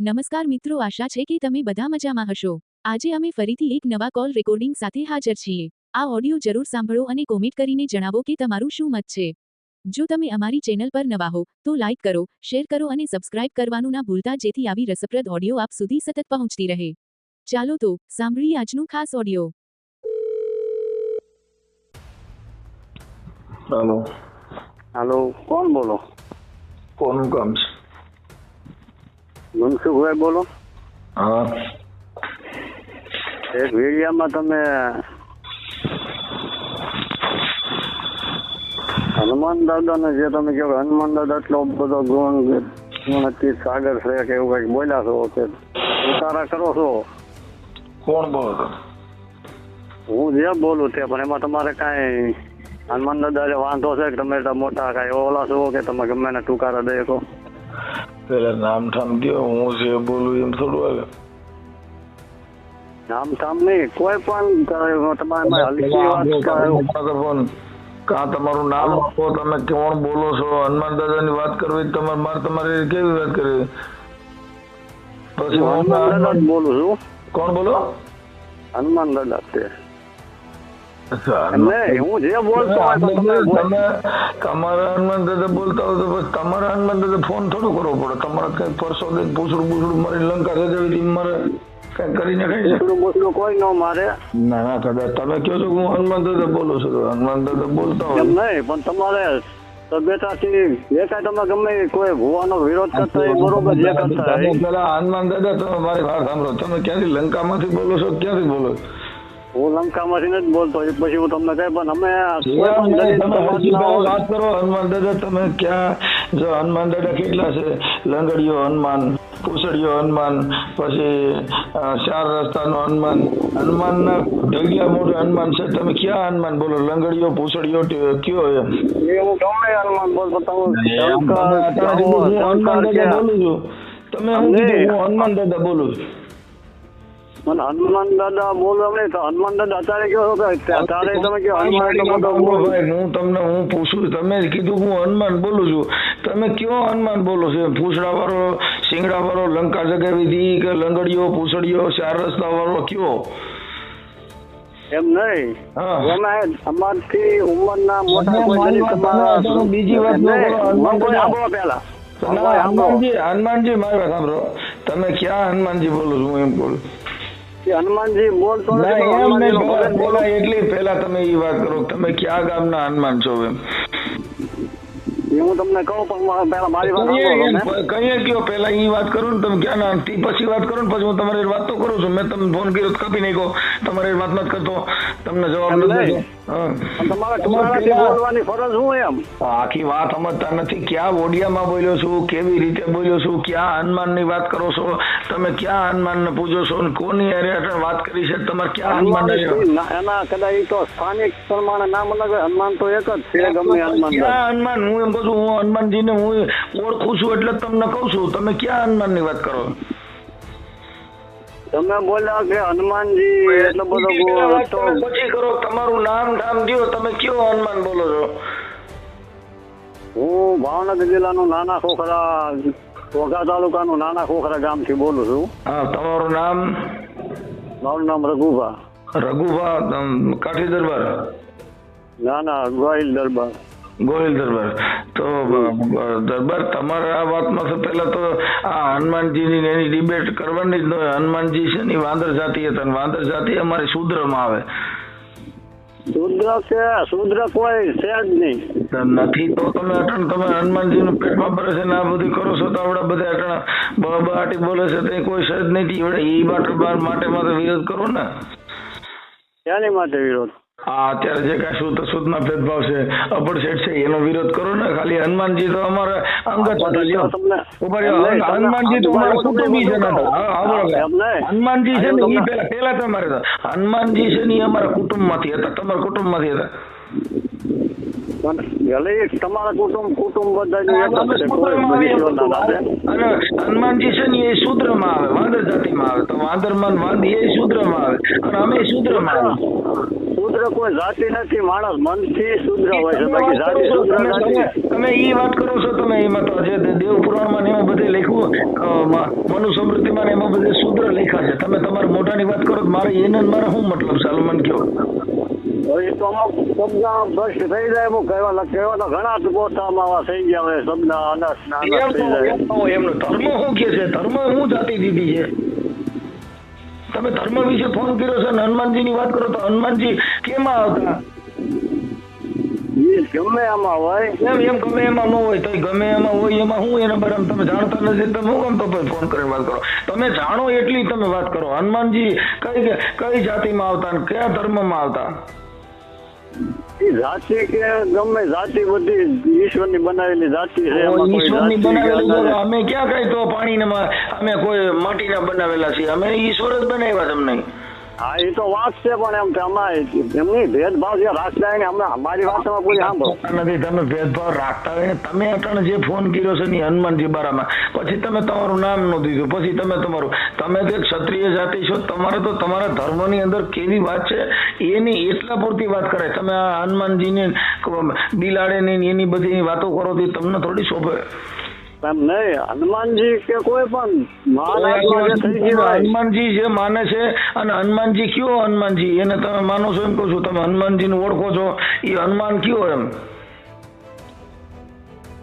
નમસ્કાર મિત્રો, આશા છે કે તમે બધા મજામાં હશો। આજે અમે ફરીથી એક નવા કોલ રેકોર્ડિંગ સાથે હાજર છીએ। આ ઓડિયો જરૂર સાંભળો અને કોમેન્ટ કરીને જણાવો કે તમારું શું મત છે। જો તમે અમારી ચેનલ પર નવા હો તો લાઇક કરો, શેર કરો અને સબસ્ક્રાઇબ કરવાનું ના ભૂલતા, જેથી આવી રસપ્રદ ઓડિયો આપ સુધી સતત પહોંચતી રહે। ચાલો તો સાંભળીએ આજનું ખાસ ઓડિયો। हेलो हेलो, कौन बोलो? कौन काम से? મનસુખભાઈ બોલો। हाँ એક વિડીયામાં તમે હનુમાન દાદાને જે તમે કહો હનુમાન દાદા એટલો બધો ગુણતી સાગર છે કે એવું કંઈક બોલ્યા છો કે ઉતારા કરો છો। कौन बोलो तो? હું જે બોલું તે, પણ એમાં તમારે કાંઈ હનુમાન દાદા વાંધો છે કે તમે એટલા મોટા કાંઈ ઓલા છો કે તમે ગમે એને ટૂંકારા દઈ શકો? पहले नाम ठाम दियो, हूँ जे बोलू एम थोड़ू आवे। નામ ઠામ નહીં, કોઈ પણ તમારે હલકી વાત કરો। કાં તમારું નામ આપો, તમે કોણ બોલો છો? હનુમાન દાદાની વાત કરવી તમારી કેવી વાત કરવી? પછી હનુમાન દાદા જ બોલું છું। કોણ બોલો? હનુમાન દાદા છે। અચ્છા, હું જે બોલતો હોય તો તમે તમારા હનુમાન દાદા બોલતા હોય તો પછી તમારા હનુમાન દાદા ફોન થોડું કરવો પડે? તમારે કઈ પરસો દે પૂછડું મારી લંકા સજાવી મારે કઈ કરીને કઈ પૂછડું કોઈ ન મારે। ના ના, કદાચ તમે કહો છો હું હનુમાન દાદા બોલું છું, હનુમાન દાદા બોલતા હોય એમ નહીં, પણ તમારે તબિયતાથી જે કાંઈ તમે ગમે કોઈ ભૂવાનો વિરોધ કરતા હોય બરોબર જે કરતા હોય। પેલા હનુમાન દાદા તમે મારી વાત સાંભળો, તમે ક્યાંથી લંકામાંથી બોલો છો? ક્યાંથી બોલો? હું લંકામાંથી નથી બોલતો, પછી હું તમને કહે પણ અમે વાત કરો હનુમાન દાદા તમે ક્યાં? જો હનુમાન દાદા કેટલા છે? લંગડીયો હનુમાન, પૂછડીયો હનુમાન, પછી ચાર રસ્તાનો હનુમાન, હનુમાન ના ઢગલા મોટા હનુમાન છે। તમે ક્યાં હનુમાન બોલો? લંગડીયો, પૂછડીયો કયો એમ? હું ગમે હનુમાન બોલતો હનુમાન દાદા બોલું છું। તમે હું કીધું? હું હનુમાન દાદા બોલું છું। મને હનુમાન દાદા બોલો નહીં તો હનુમાન દાદા અત્યારે કહો કે તારે તમે કહો હનુમાન હું તમને હું પૂછું, તમે કીધું હું હનુમાન બોલું છું, તમે કયો હનુમાન બોલો છો? પૂછડા વાળો, શિંગડા વાળો, લંકા જગાવી દી કે લંગડીયો, પૂછડીયો, ચાર રસ્તા વાળો કયો? એમ નહીં, અમારથી ઉંમરના મોટા બીજી વાત પેલા હનુમાનજી મારી વાત સાંભળો, તમે ક્યાં હનુમાનજી બોલો છો? હું એમ બોલું હનુમાનજી બોલતો એટલી પેલા તમે એ વાત કરો, તમે ક્યાં ગામના હનુમાન છો? એમ હું તમને કહું પણ પેલા મારી વાત કઈ કયો પેલા એ વાત કરો ને, તમે ક્યાં ના પછી વાત કરો ને, પછી હું તમારી વાત તો કરું છું। મેં તમને ફોન કર્યો કાપી નાખો, તમારી વાત નથી કરતો, તમને જવાબ નથી। બોલવાની ફરજ હું એમ આખી વાત સમજતા નથી। ક્યાં ઓડિયામાં બોલ્યો છું, કેવી રીતે બોલ્યો છું, ક્યાં હનુમાન ની વાત કરો છો? તમે ક્યાં હનુમાન ને પૂછો છો? કોની વાત કરી છે તમારે? ક્યાં હનુમાન એના કદાચ તો સ્થાનિક પ્રમાણે નામ અલગ હોય, હનુમાન તો એક જ છે ગમે હનુમાન। હનુમાન હું એમ કહું છું, હું હનુમાનજી ને હું ઓળખું છું એટલે તમને કહું છું, તમે ક્યાં હનુમાન ની વાત કરો? તમે બોલ્યા કે હનુમાનજી એટલો બધો પછી કરો, તમારું નામ ધામ દો, તમે કયો હનુમાન બોલો છો? હું ભાવનગર જિલ્લાનું નાના ખોખરા, ઘોઘા તાલુકાનું નાના ખોખરા ગામથી બોલું છું। હા, તમારું નામ? મારું નામ રઘુભા। રઘુભા કાઠી દરબાર? ના ના, ગોહિલ દરબાર। ગોહિલ દરબાર। તો દરબાર તમારે આ વાતમાં તો પેલા તો આ હનુમાનજીની એની ડિબેટ કરવાની જ ન હોય। હનુમાનજી છે ને વાંદર જાતિ હતા, વાંદર જાતિ અમારી શૂદ્રમાં આવે। શુદ્ર છે? શુદ્ર કોઈ છે જ નહીં નથી તો તમે હનુમાનજી નું પેટમાં ભરે છે ને આ બધું કરો છો, તો આવડા બધા અટણા બહાટી બોલે છે તો કોઈ સજ નહીં, એ માટે વિરોધ કરો ને। એની માટે વિરોધ? હા, અત્યારે જે કઈ શુદ્ધ ના ભેદભાવ છે, અપડસેટ છે, એનો વિરોધ કરો ને। ખાલી હનુમાનજી તો અમારે અંગત હનુમાનજી તો અમારા કુટુંબી છે। હનુમાનજી છે ને એ પેલા તમારે હનુમાનજી છે ને એ અમારા કુટુંબ માંથી હતા, તમારા કુટુંબ માંથી હતા। એટલે એ તમારા કુટુંબ બધાની એક જ છે, કોઈ સૂત્રમાં આવે બીજો ના નાતે. અને હનુમાનજી છે ને એ શૂદ્રમાં આવે, વાંદર જાતિમાં આવે. તો વાંદરમાન વાંદી એ શૂદ્રમાં આવે અને અમે શૂદ્રમાં આવે. શૂદ્ર કોઈ જાતિ નથી, માણસ મનથી શૂદ્ર હોય છે, બાકી જાતિ શૂદ્ર નથી. તમે ઈ વાત કરો છો, તમે એમાં તો જે દેવ પુરાણમાં ને એમાં બધે લખ્યું, મનુસ્મૃતિમાં ને એમાં બધે શૂદ્ર લખ્યા છે. તમે તમારા મોઢાની વાત કરો તો મારે એને ને મારે શું મતલબ છે? હાલો મને કહો. હવે તો અમુક શબ્દ ભ્રષ્ટ થઈ જાય, અમુક કહેવા તો ઘણા પોતામાં આવા થઈ ગયા હોય, શબ્દ અનાસ થઈ જાય. એમનો ધર્મ શું કે છે? ધર્મ શું જાતિ દીધી છે? તમે ધર્મ વિશે ફોન કર્યો છે ને હનુમાનજી ની વાત કરો તો હનુમાનજી કેમાં આવતા? ગમે એમાં હોય એમ ગમે એમાં ન હોય તો ગમે એમાં હોય એમાં હું એના બારામાં તમે જાણતા નથી, તમે હું કેમ તો ફોન કરીને વાત કરો? તમે જાણો એટલી તમે વાત કરો. હનુમાનજી કઈ જાતિમાં આવતા ને કયા ધર્મમાં આવતા? જાતિ કે ગમે જાતિ બધી ઈશ્વરની બનાવેલી જાતિ છે. ઈશ્વરની બનાવેલી અમે ક્યાં કઈ તો પાણીના અમે કોઈ માટીના બનાવેલા છીએ? અમે ઈશ્વર જ બનાવ્યા તમને. હા એ તો વાત છે, પણ એમ કે અમારે એમની ભેદભાવ જે રાખતા હોય ને હમણાં અમારી વાતમાં પૂરી સાંભળો નથી. તમે ભેદભાવ રાખતા હોય ને તમે અટાણે જે ફોન કર્યો છે ને હનુમાનજી બારામાં, પછી તમે તમારું નામ ન દીધું, પછી તમે તો એક ક્ષત્રિય જાતિ છો, તમારે તો તમારા ધર્મની અંદર કેવી વાત છે એની એટલા પૂરતી વાત કરાય. તમે આ હનુમાનજીને બિલાડે ને એની બધી વાતો કરો તો તમને થોડી શોભે એમ નહીં. હનુમાનજી કે કોઈ પણ હનુમાનજી જે માને છે અને હનુમાનજી કયો હનુમાનજી એને તમે માનો છો એમ કહું છું? તમે હનુમાનજીને ઓળખો છો? એ હનુમાન કયો એમ?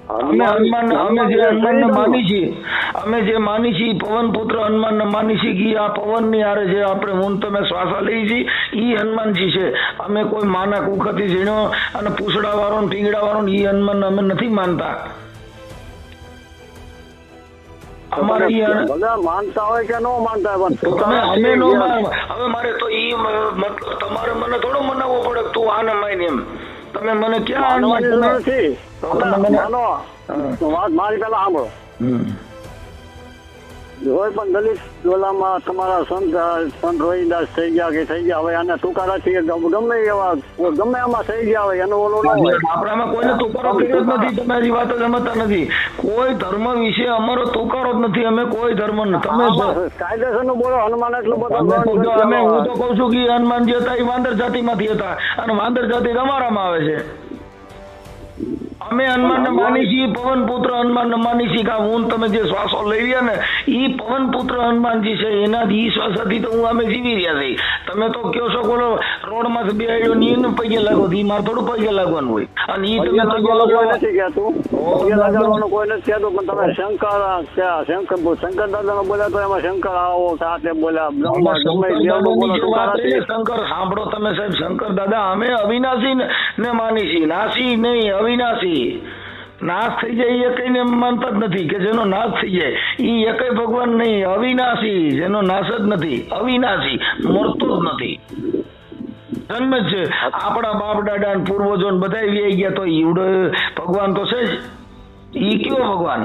અમે જે હનુમાનને માની છીએ, અમે જે માની છીએ પવન પુત્ર હનુમાનને માની છીએ કે આ પવનની હારે જે આપણે હું તમે શ્વાસા લઈએ છીએ એ હનુમાનજી છે. અમે કોઈ માના કુખથી ઝીણો અને પૂછડા વાળો ટીંગડા વાળો એ હનુમાન અમે નથી માનતા. અમારે માનતા હોય કે ન માનતા હોય અમે નો હવે મારે તો ઈ તમારે મને થોડો મનાવવો પડે તું આને માન એમ. તમે મને ક્યાં નથી વાત મારી પેલા સાંભળો. હોય પણ દલિત ટોલામાં તમારા સંત રોહિદાસ થઈ ગયા કે થઈ ગયા, હવે આને તુકારાથી ગમે એમાં થઈ ગયા હોય એનો ઓલો ન હોય. આપણામાં કોઈને તુકારો કર્યો જ નથી. તમારી વાત જ સમજતા નથી. કોઈ ધર્મ વિશે અમારો તુકારો જ નથી. અમે કોઈ ધર્મ તમે કાયદેસર નું બોલો. હનુમાન એટલું બધું હું તો કઉ છું કે હનુમાનજી હતા એ વાંદર જાતિમાંથી હતા અને વાંદર જાતિ તમારામાં આવે છે. અમે હનુમાનને માની છીએ, પવન પુત્ર હનુમાનને માની છીએ કે હું તમે જે શ્વાસો લઈ રહ્યા ને એ પવન પુત્ર હનુમાનજી છે, એના ઈ શ્વાસથી તો હું અમે જીવી રહ્યા છીએ. તમે તો કયો છો બોલો રોડમાં બે આડ્યો ની એને પગે લાગો, એ મારે થોડું પગે લાગવાનું હોય. અને ઈ તમે નથી કહેતું, પગે લગાડવાનું કોઈ નથી કહેતું, પણ તમે શંકર દાદા નો બોલ્યા તો એમાં શંકર આવો સાથે બોલ્યા. શંકર સાંભળો તમે સાહેબ, શંકર દાદા અમે અવિનાશી ને માની છીએ, નાસી નહીં અવિનાશી. નાશ થઈ જાય એ કઈને માનતા જ નથી કે જેનો નાશ થઈ જાય એ એકય ભગવાન નહીં. અવિનાશી જેનો નાશ જ નથી, અવિનાશી મરતો જ નથી, જન્મ જ છે. આપણા બાપ દાદા ને પૂર્વજો ને બધા વ્યાઈ ગયા તો ઈવડો ભગવાન તો છે જ. ઈ કયો ભગવાન?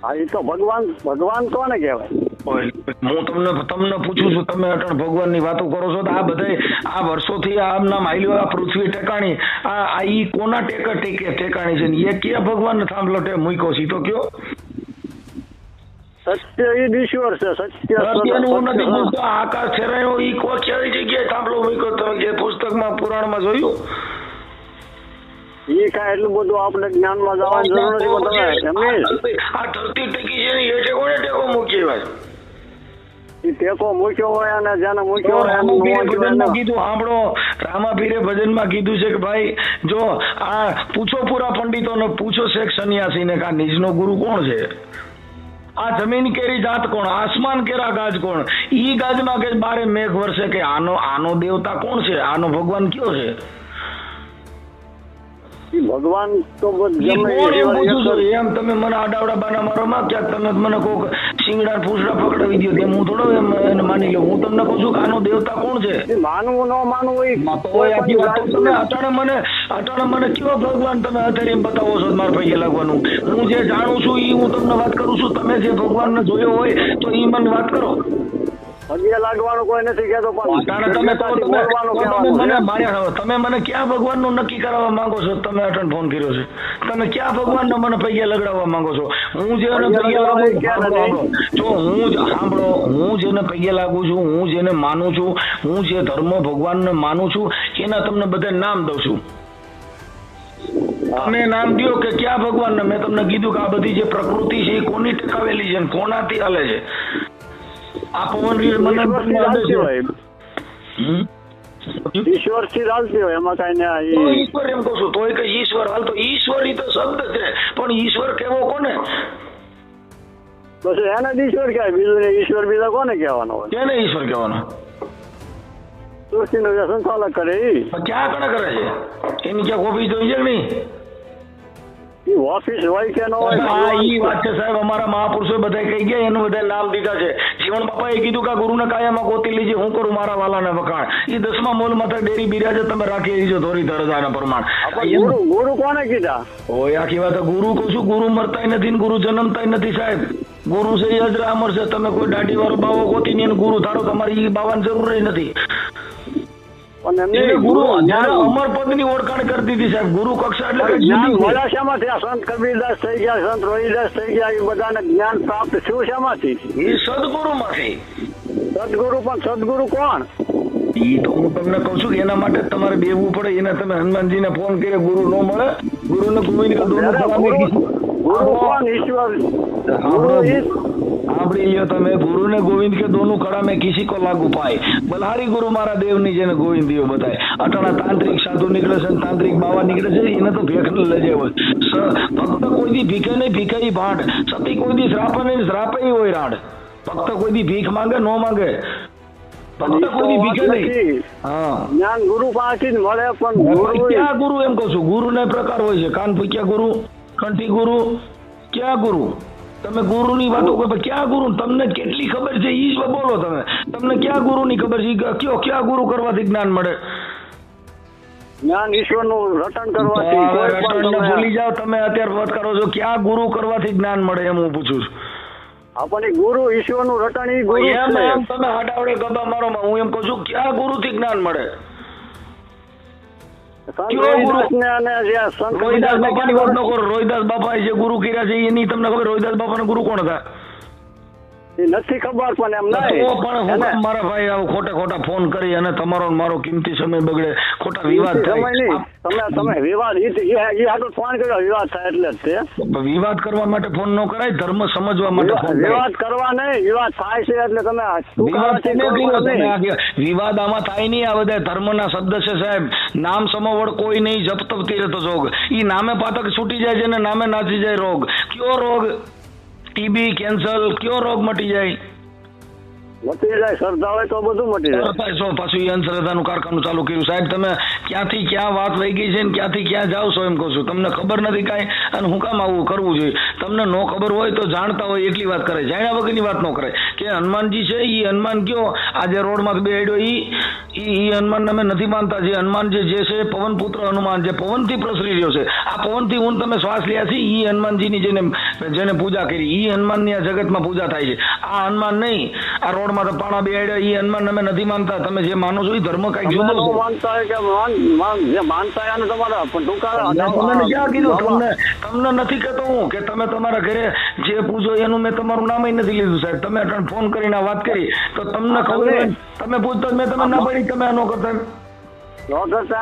હા એ તો ભગવાન કોને કહેવાય? હું તમને પૂછું છું, તમે અટણ ભગવાન ની વાતો કરો છો તો આ બધા આ વર્ષોથી આમના માયલીઓ આ પૃથ્વી ટેકાણી આ ઈ કોના ટેકાણી છે ને એ કયા ભગવાન ને થાંભલો ટે મૂક્યો છે તો કયો? સત્ય ઈ ઈશ્વર છે. સત્યનું હું નથી પૂછતો. આકાશ છેરાયો ઈ કોઈ કઈ જગ્યાએ થાંભલો મૂક્યો? તમે જે પુસ્તકમાં પુરાણમાં જોયું ઈ કાંઈ એટલું બધું આપણે જ્ઞાનમાં જવાની જરૂર નથી. આ ધરતી ટેકી છે ને એ કોને ટેકો મૂકી હોય? ટેકો મૂક્યો હોય અને જેને મૂક્યો હોય કીધું સાંભળો, રામાપીરે ભજનમાં કીધું છે કે ભાઈ જો આ પૂછો પૂરા પંડિતોને, પૂછો શેખ સન્યાસીને કે આ નિજનો ગુરુ કોણ છે? આ જમીન કેરી જાત કોણ? આસમાન કેરા ગાજ કોણ? ઈ ગાજમાં કે બારે મેઘ વર્ષે કે આનો દેવતા કોણ છે? આનો ભગવાન કયો છે? ભગવાન તો એમ તમે મને આડાવડા બાના મારો માં ક્યાંક તમે મને કોક શિંગડા પૂછડા પકડાવી દો તેમ હું થોડો એમ એને માની લઉં. હું તમને કહું છું કે આનો દેવતા કોણ છે? માનવું ન માનવું તમે અટાણે મને કેવો ભગવાન તમે અત્યારે એમ બતાવો છો મારા પૈકી લાગવાનું? હું જે જાણું છું એ હું તમને વાત કરું છું. તમે જે ભગવાનને જોયો હોય તો એ મને વાત કરો. પગે લાગવાનું કોઈ નથી કહેતો, અટાણે તમે તો તમે મને ક્યાં ભગવાનનું નક્કી કરાવવા માંગો છો? તમે અટાણે ફોન કર્યો છે, તમે ક્યાં ભગવાનને મને પગે લગડાવવા માંગો છો? હું જેને પગે લાગુ જો હું જેને પગે લાગુ છું, હું જેને માનું છું, હું જે ધર્મ ભગવાનને માનું છું, એના તમને બધા નામ દઉં છું. તમે નામ દો કે ક્યાં ભગવાનને. મેં તમને કીધું કે આ બધી જે પ્રકૃતિ છે એ કોની ટકાવેલી છે, કોનાથી હાલે છે? આ પવન ઈશ્વર થી ચાલતી હોય એમાં કઈ ઈશ્વર એમ કહું છું તોય કે ઈશ્વર હાલ તો ઈશ્વર તો શબ્દ છે, પણ ઈશ્વર કેવો કોને? બસ એને જ ઈશ્વર કહેવાય, બીજું ને ઈશ્વર બીજા કોને કહેવાનો હોય? કેને ઈશ્વર કહેવાનો? સૃષ્ટિનો જે સંચાલક કરે એ ક્યાં કણે કરે છે? એની ક્યાં ઓફિસ તો છે નહીં? ઓફિસ હોય કે ન હોય? હા ઈ વાત છે સાહેબ. અમારા મહાપુરુષો બધા કહી ગયા, એનું બધા નામ દીધા છે. જીવન બાપાએ કીધું કે ગુરુને કાયામાં ગોતી લીજે, હું કરું મારા વાલાને વખાણ. ઈ 10મા મોલ માથે ડેરી બિરાજે, તમે રાખી લીજો ધોરી ધરજાના પ્રમાણ. ગુરુ કોને કીધા? ઓય આખી વાત ગુરુ કહું છું. ગુરુ મરતાય નથી ને ગુરુ જન્મતાય નથી સાહેબ. ગુરુ છે એ અજરા અમર છે. તમે કોઈ દાઢી વાળો બાવો ગોતીને એને ગુરુ ધારો, તમારી બાવાની જરૂર નથી. ગુરુ અમર પદ ની ઓળખાણ કરતી હતી સાહેબ. ગુરુ કક્ષા એટલે મળ્યા શેમાંથી? સંત કબીરદાસ થઈ ગયા, સંત રોહિદાસ થઈ ગયા, એ બધાને જ્ઞાન પ્રાપ્ત થયું શેમાંથી? એ સદગુરુ માંથી. સદગુરુ, પણ સદગુરુ કોણ? ઈ તો હું તમને કઉ છું કે એના માટે તમારે બેવું પડે. એને તમે હનુમાનજીને ફોન કરે, ગુરુ ન મળે. ગુરુને ગુરુ કોણ? ઈશ્વર. સાંભળી લ્યો તમે. ગુરુ ને ગોવિંદ કે દોનું કડા મેં કિસી કો લાગુ પાય. બલહારી ગુરુ મારા દેવની જેને ગોવિંદ દિયો બતાય. અટાણા તાંત્રિક સાધુ નીકળે છે, તાંત્રિક બાવા નીકળે છે, એને તો ભેખ લજે હોય. ભક્ત કોઈ દી ભીખે નહીં, ભીખે ભાંડ. સતી કોઈ દી શ્રાપે નહીં, શ્રાપે હોય રાડ. ભક્ત કોઈ દી ભીખ માંગે ન માંગે. ભક્ત કોઈ દી ભીખે નહીં. હા, જ્ઞાન ગુરુ પાસેથી જ મળે. પણ ક્યાં ગુરુ એમ કહું છું? ગુરુ ના પ્રકાર હોય છે. કાન ફૂક્યા ગુરુ, કંઠી ગુરુ, ક્યાં ગુરુ? તમે ગુરુ ની વાતો કરો, ક્યાં ગુરુ? તમને કેટલી ખબર છે ઈ જ બોલો. તમને ક્યાં ગુરુ ની ખબર છે? કયો ક્યાં ગુરુ કરવાથી જ્ઞાન મળે? જ્ઞાન ઈશ્વર નું રટણ કરવાથી. ભૂલી જાઓ તમે. અત્યારે વાત કરો છો ક્યાં ગુરુ કરવાથી જ્ઞાન મળે એમ હું પૂછું છું. આપણને ગુરુ ઈશ્વર નું રટણ ઈ ગુરુ એમ તમે હાડાવડે ગબા મારો. હું એમ કહું છું ક્યાં ગુરુ થી જ્ઞાન મળે? રોહિદાસ બાપા જે ગુરુ કર્યા છે એની તમને ખબર? રોહિદાસ બાપા ના ગુરુ કોણ હતા? નથી ખબર. પણ એમ નહીં, મારા ભાઈ આવું ખોટા ફોન કરી અને તમારો મારો કિંમતી સમય બગડે, ખોટા વિવાદ થાય. તમે વિવાદ ફોન કર્યો, વિવાદ થાય એટલે જ વિવાદ કરવા માટે ફોન ન કરાય, ધર્મ સમજવા માટે ફોન. વિવાદ કરવા નહીં, વિવાદ થાય છે એટલે તમે વિવાદ આમાં થાય નહીં. આ બધા ધર્મના શબ્દ છે સાહેબ. નામ સમવડ કોઈ નહીં, જપ તપતી રહેતો જોગ. ઈ નામે પાતક છૂટી જાય છે ને નામે નાચી જાય રોગ. કયો રોગ? ટીબી, કેન્સર, કયો રોગ મટી જાય? મટી જાય. શ્રદ્ધા હોય તો બધું મટી જાય. પાછું એ અંધશ્રદ્ધાનું કારખાનું ચાલુ કર્યું સાહેબ. તમે ક્યાંથી ક્યાં વાત વહી ગઈ છે ને ક્યાંથી ક્યાં જાવ છો એમ કહું છું. તમને ખબર નથી કાંઈ, અને હું કામ આવું કરવું જોઈએ? તમને ન ખબર હોય તો જાણતા હોય એટલી વાત કરે, જાણ્યા વગરની વાત ન કરે. કે હનુમાનજી છે એ હનુમાન કયો આજે રોડમાં બેડ્યો ઈ હનુમાન અમે નથી માનતા. જે હનુમાન જે છે પવન પુત્ર હનુમાન, જે પવનથી પ્રસરી રહ્યો છે. આ પવનથી હું તમે શ્વાસ લ્યા છે ઈ હનુમાનજીની જેને પૂજા કરી, ઈ હનુમાનની આ જગતમાં પૂજા થાય છે. આ હનુમાન નહીં, આ રોડમાં તો પાણા બેડ્યા ઈ હનુમાન અમે નથી માનતા. તમે જે માનો છો એ ધર્મ કઈક જુદો છે. માનતા કે જે માનતા એને તમારા પણ ટૂંકા ક્યાં કીધું? તમને નથી કહેતો હું કે તમે તમારા ઘરે જે પૂજો એનું મેં તમારું નામ નથી લીધું સાહેબ. તમે ફોન કરીને વાત કરી તો તમને ખબર, તમે પૂછતો મેં તમે ના પડી, તમે ન કરતા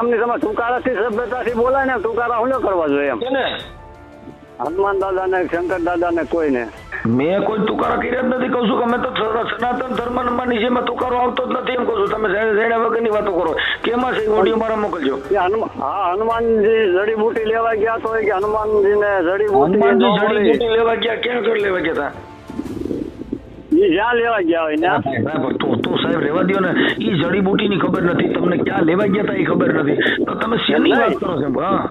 એમની તમે ટૂંકારાથી સભ્યતાથી બોલાય ને. ટૂંકારા હું કરવા જોઈએ એમ હનુમાન દાદા ને શંકર દાદા ને કોઈને મેં કોઈ તુકારા કર્યા જ નથી. કહું છું કે અમે તો સનાતન ધર્મ નીચેમાં તુકારો આવતો જ નથી એમ કહું છું. તમે જેડા વગરની વાતો કરો. કેમાં છે ઓડિયો મારા મોકલજો. હા, હનુમાનજી જડીબુટી લેવા ગયા તો કે હનુમાનજી ને જડીબુટી લેવા ગયા, ક્યાં લેવા ગયા હતા? જ્યાં લેવા ગયા હોય તો સાહેબ રેવા દો ને. ઈ જડીબુટી ની ખબર નથી તમને, ક્યાં લેવા ગયા હતા એ ખબર નથી. તો તમે શેની વાત કરો છો? હા,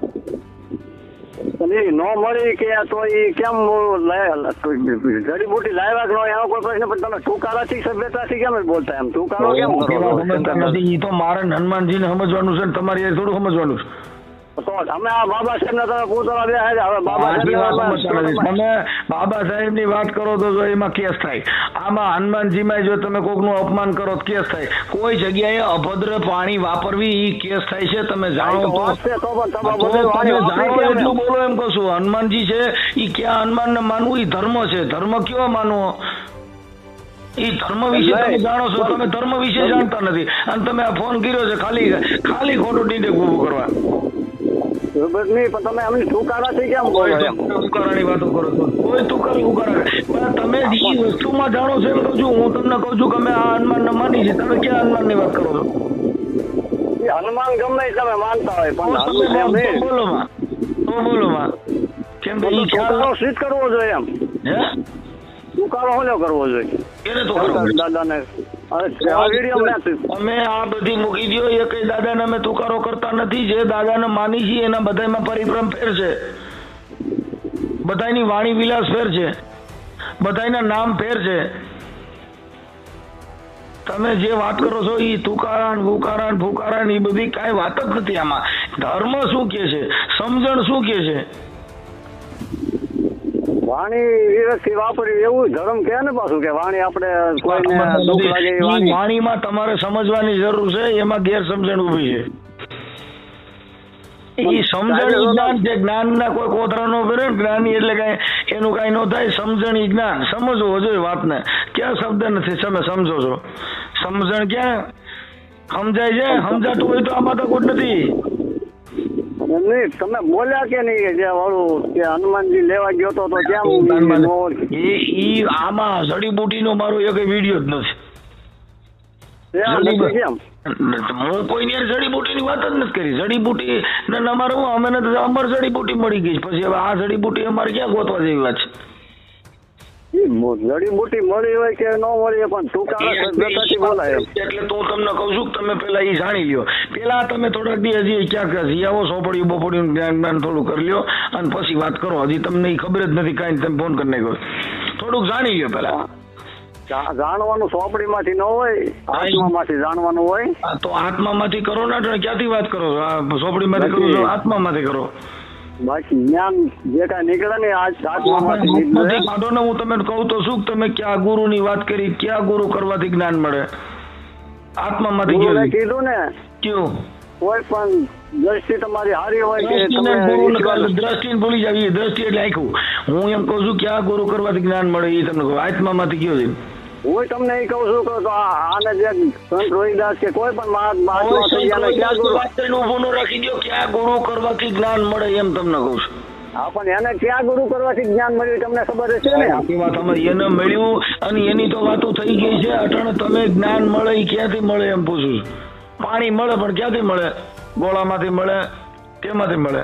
નો મળી કે તો એ કેમ જડીબુટી લાવ્યા કે એનો કોઈ પ્રશ્ન. પણ તમે ટૂંકારાથી સભ્યતાથી કેમ બોલતા? એમ ટૂંકારો કેમ કરો? ઈ તો મારે હનુમાનજી ને સમજવાનું છે ને તમારે થોડું સમજવાનું છે. તો તમે આ બાબા સાહેબ ને તમે પૂતળા બે હવે બાબા આટલી વાત સમજતા નથી. સાહેબ તમે બાબા સાહેબ ની વાત કરો તો જો એમાં કેસ થાય. આમાં હનુમાનજીમાં જો તમે કોકનું અપમાન કરો તો કેસ થાય. કોઈ જગ્યાએ અભદ્ર પાણી વાપરવી ઈ કેસ થાય છે. તમે જાણો તો તમે જાણો એટલું બોલો એમ કહું છું. હનુમાનજી છે ઈ ક્યાં હનુમાન ને માનવું ઈ ધર્મ છે. ધર્મ કયો માનવો? ઈ ધર્મ વિશે તમે જાણો છો, તમે ધર્મ વિશે જાણતા નથી અને તમે આ ફોન કર્યો છે ખાલી ખોટું ડીંડે ઊભું કરવા. નહીં પણ તમે અમને તુકારાથી કેમ બોલો એમ? તુકારાની વાતો કરો છો. કોઈ તુકારી ઉકારા પણ તમે ઈ વસ્તુમાં જાણો છો એમ કહું છું. હું તમને કહું છું કે અમે આ હનુમાન ને માની છે. તમે ક્યાં હનુમાન ની વાત કરો છો? હનુમાન ગમે તમે માનતા હોય પણ બોલો માં બોલો માં કેમ કે ઈ ખ્યાલ સિદ્ધ કરવો જોઈએ એમ. હે તુકારો હોલો કરવો જોઈએ એને તો કરો દાદાને. અમે આ બધી મૂકી દો. એ કઈ દાદાને અમે તુકારો કરતા નથી. જે દાદાને માની છીએ એના બધામાં પરિભ્રમ ફેર છે. બધાની વાણી વિલાસ ફેર છે. બધાના નામ ફેર છે. તમે જે વાત કરો છો એ તુકારાન ભૂકારાન ફૂકારાન એ બધી કાંઈ વાત જ નથી. આમાં ધર્મ શું કે છે, સમજણ શું કે છે? વાણી વિરક્તિ વાપરી એવું ધર્મ કે ને પાછું કે વાણી આપણે કોઈને દુઃખ લાગે એ વાણી. વાણીમાં તમારે સમજવાની જરૂર છે. એમાં ગેરસમજણ ઊભી છે. એ સમજણ જ્ઞાન છે. જ્ઞાનના કોઈ કોતરા નો કરે ને જ્ઞાની એટલે કઈ એનું કઈ ન થાય. સમજણ જ્ઞાન સમજવો જોઈએ વાતને. ક્યાં શબ્દ નથી તમે સમજો છો? સમજણ ક્યાં સમજાય છે? સમજાતું હોય તો આમાં તો કોઈ નથી. નહીં તમે બોલ્યા કે નહીં કે જે વાળું કે હનુમાનજી લેવા ગયો તો કેમ ઈ આમાં જડીબુટીનો મારો એક વિડીયો જ નથી. કેમ હું કોઈની જડીબુટીની વાત જ નથી કરી. જડીબુટી ને અમારે હું અમે અમર જડીબુટી મળી ગઈ. પછી હવે આ જડીબુટી અમારે ક્યાં ગોતવા જેવી વાત છે? જડીબુટી મળી હોય કે ન મળી પણ તુકારા બોલાય. એટલે તો તમને કઉ છું કે તમે પેલા એ જાણી લ્યો. પેલા તમે થોડાક દી હજી ક્યાંક જીયાવો સોપડ્યું બોપડ્યું જ્ઞાન થોડું કરી લ્યો અને પછી વાત કરો. હજી તમને ખબર જ નથી કાંઈ. તમે ફોન કરી નાખ્યો. થોડુંક જાણી લ્યો પેલા. જાણવાનું ચોપડી માંથી ન હોય, આત્મામાંથી જાણવાનું હોય. તો આત્મામાંથી કરો ને. ક્યાંથી વાત કરો? ચોપડી માંથી કરો છો? આત્મામાંથી કરો. બાકી જ્ઞાન જે કઈ નીકળે ને આત્મામાંથી કાઢો ને. હું તમને કહું તો શું તમે ક્યાં ગુરુ ની વાત કરી? ક્યાં ગુરુ કરવાથી જ્ઞાન મળે? આત્મામાંથી કીધું ને કયું? કોઈ પણ દ્રષ્ટિ તમારી હારી હોય કે દ્રષ્ટિ ભૂલી જાવી. દ્રષ્ટિ એટલે આખું. હું એમ કઉ છું ક્યાં ગુરુ કરવાથી જ્ઞાન મળે એ તમને કહું. આત્મામાંથી કયો છે? હું તમને એ કહું છું કે આને જે સંત રોહિદાસ કે કોઈ પણ મહાત્મા થઈ ગયા ક્યાં ગુરુ ઉભું રાખી દો. ક્યાં ગુરુ કરવાથી જ્ઞાન મળે એમ તમને કહું છું. હા પણ એને ક્યાં ગુરુ કરવાથી જ્ઞાન મળ્યું તમને ખબર છે ને? આખી વાત અમારી એને મળ્યું અને એની તો વાતો થઈ ગઈ છે. અટાણે તમે જ્ઞાન મળે એ ક્યાંથી મળે એમ પૂછું છું. પાણી મળે પણ ક્યાંથી મળે? ગોળામાંથી મળે? કેમાંથી મળે?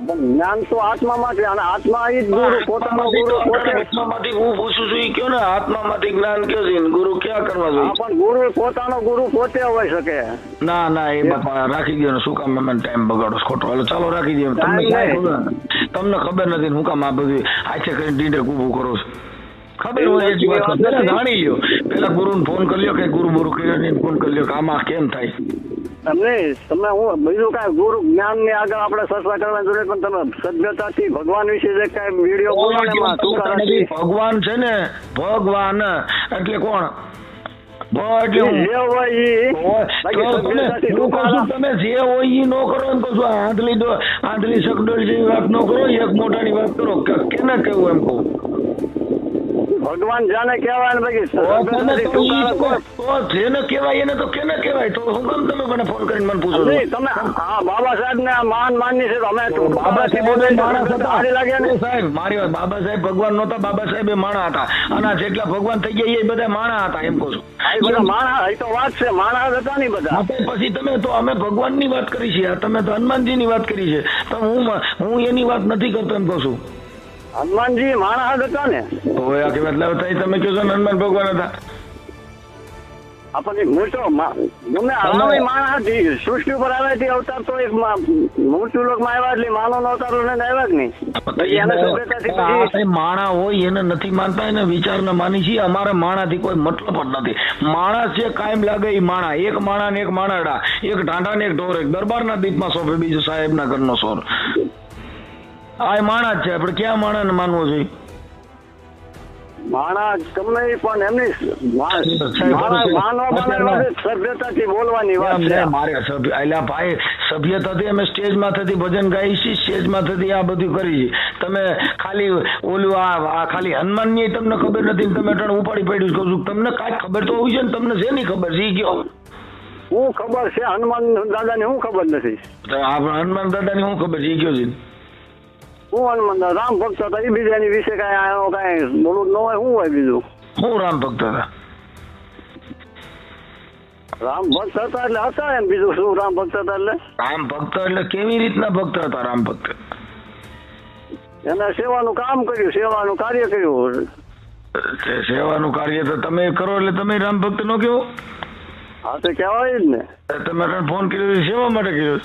જ્ઞાન તો આત્મામાંથી. અને આત્મા એ જ ગુરુ પોતાનો ગુરુ આત્મામાંથી હું પૂછું છું એ કયો ને. આત્મામાંથી જ્ઞાન કયો છે? ગુરુ ક્યાં કરવા જોઈએ? પણ ગુરુ પોતાનો ગુરુ પોતે હોઈ શકે. ના એ બાપા રાખી દો ને. શું કામ મને ટાઈમ બગાડો ખોટો? હાલો ચાલો રાખી દો. તમને ખબર નથી હું કામ આ બધું આખે કરીને ડીંડે ઊભું કરો છો? ખબર હોય એ વાત પેલા જાણી લ્યો. પેલા ગુરુ ને ફોન કરી લ્યો કે ગુરુ બુરુ કર્યો ફોન કરી લ્યો કે આમાં કેમ થાય. તમે હું બીજું કઈ ગુરુ જ્ઞાન ની આગળ આપણે ચર્ચા કરવાની જરૂર પણ તમે સભ્યતાથી ભગવાન વિશે જે કઈ વિડીયો બોલો ને ભગવાન છે ને ભગવાન એટલે કોણ? તમે જે હોય એ નો કરો ને કહું આંધલી શકડોળ જેવી વાત નો કરો. એક મોટાની વાત કરો. કેને કેવું એમ કહું? ભગવાન જાને કહેવાય જેને કહેવાય એને તો કેને કહેવાય? તો હું કેમ તમે મને ફોન કરીને મને પૂછો? તમે હા બાબા સાહેબ ને માન માનની છે. અમે બાબા સાહેબ મારી વાત. બાબા સાહેબ ભગવાન નહોતા. બાબા સાહેબ એ માણા હતા. અને જેટલા ભગવાન થઈ ગયા એ બધા માણા હતા એમ કહું છું. માણા તો વાત છે. માણા હતા નહીં બધા. પછી તમે તો અમે ભગવાન ની વાત કરી છે. તમે તો હનુમાનજી ની વાત કરી છે. તો હું એની વાત નથી કરતો એમ કહું છું. હનુમાનજી માણસ હતા ને. મતલબ તમે કહો છો હનુમાન ભગવાન હતા? આપણને મોટો ગમે હરામી માણસ હતી સૃષ્ટિ ઉપર આવ્યા તે અવતાર તો એક મૃત્યુ લોકમાં આવ્યા એટલે માનવનો અવતાર આવ્યા જ નહીં. પછી એને સભ્યતાથી પછી માણા હોય એને નથી માનતા, એને વિચારને માની છીએ. અમારે માણાથી કોઈ મતલબ જ નથી. માણસ છે કાયમ લાગે એ માણા, એક માણા ને એક માણાડા, એક ઢાંઢા ને એક ઢોર, એક દરબારના દીપમાં સોંપે, બીજું સાહેબના ઘરનો સોર. આ માણા જ છે. આપણે ક્યાં માણાને માનવો જોઈએ? માણસ ગમે પણ એમની સભ્યતાથી બોલવાની વાત છે. મારે ભાઈ સભ્યતાથી અમે સ્ટેજમાં થતી ભજન ગાઈ છીએ, સ્ટેજમાં થતી આ બધું કરી છે. તમે ખાલી ઓલું આ ખાલી હનુમાનની તમને ખબર નથી, તમે અટાણે ઉપાડી પડ્યું કહું છું. તમને કાંઈ ખબર તો હોવી છે ને, તમને શેની ખબર છે? ગયો હું ખબર છે હનુમાન દાદાની હું ખબર નથી. હનુમાન દાદાની હું ખબર છે? ગયો છે હું હનુમાન રામ ભક્ત હતા એ બીજાની વિશે કઈ બોલવું ન હોય. શું હોય બીજું? હું રામ ભક્ત હતા. રામ ભક્ત હતા એટલે હતા એમ, બીજું શું? રામ ભક્ત હતા એટલે રામ ભક્ત એટલે કેવી રીતના ભક્ત હતા રામ ભક્ત? એને સેવાનું કામ કર્યું, સેવાનું કાર્ય કર્યું. સેવાનું કાર્ય તો તમે કરો એટલે તમે રામ ભક્ત નો કેવો? હા તો કહેવાય જ ને. તમે ફોન કર્યો સેવા માટે કર્યો?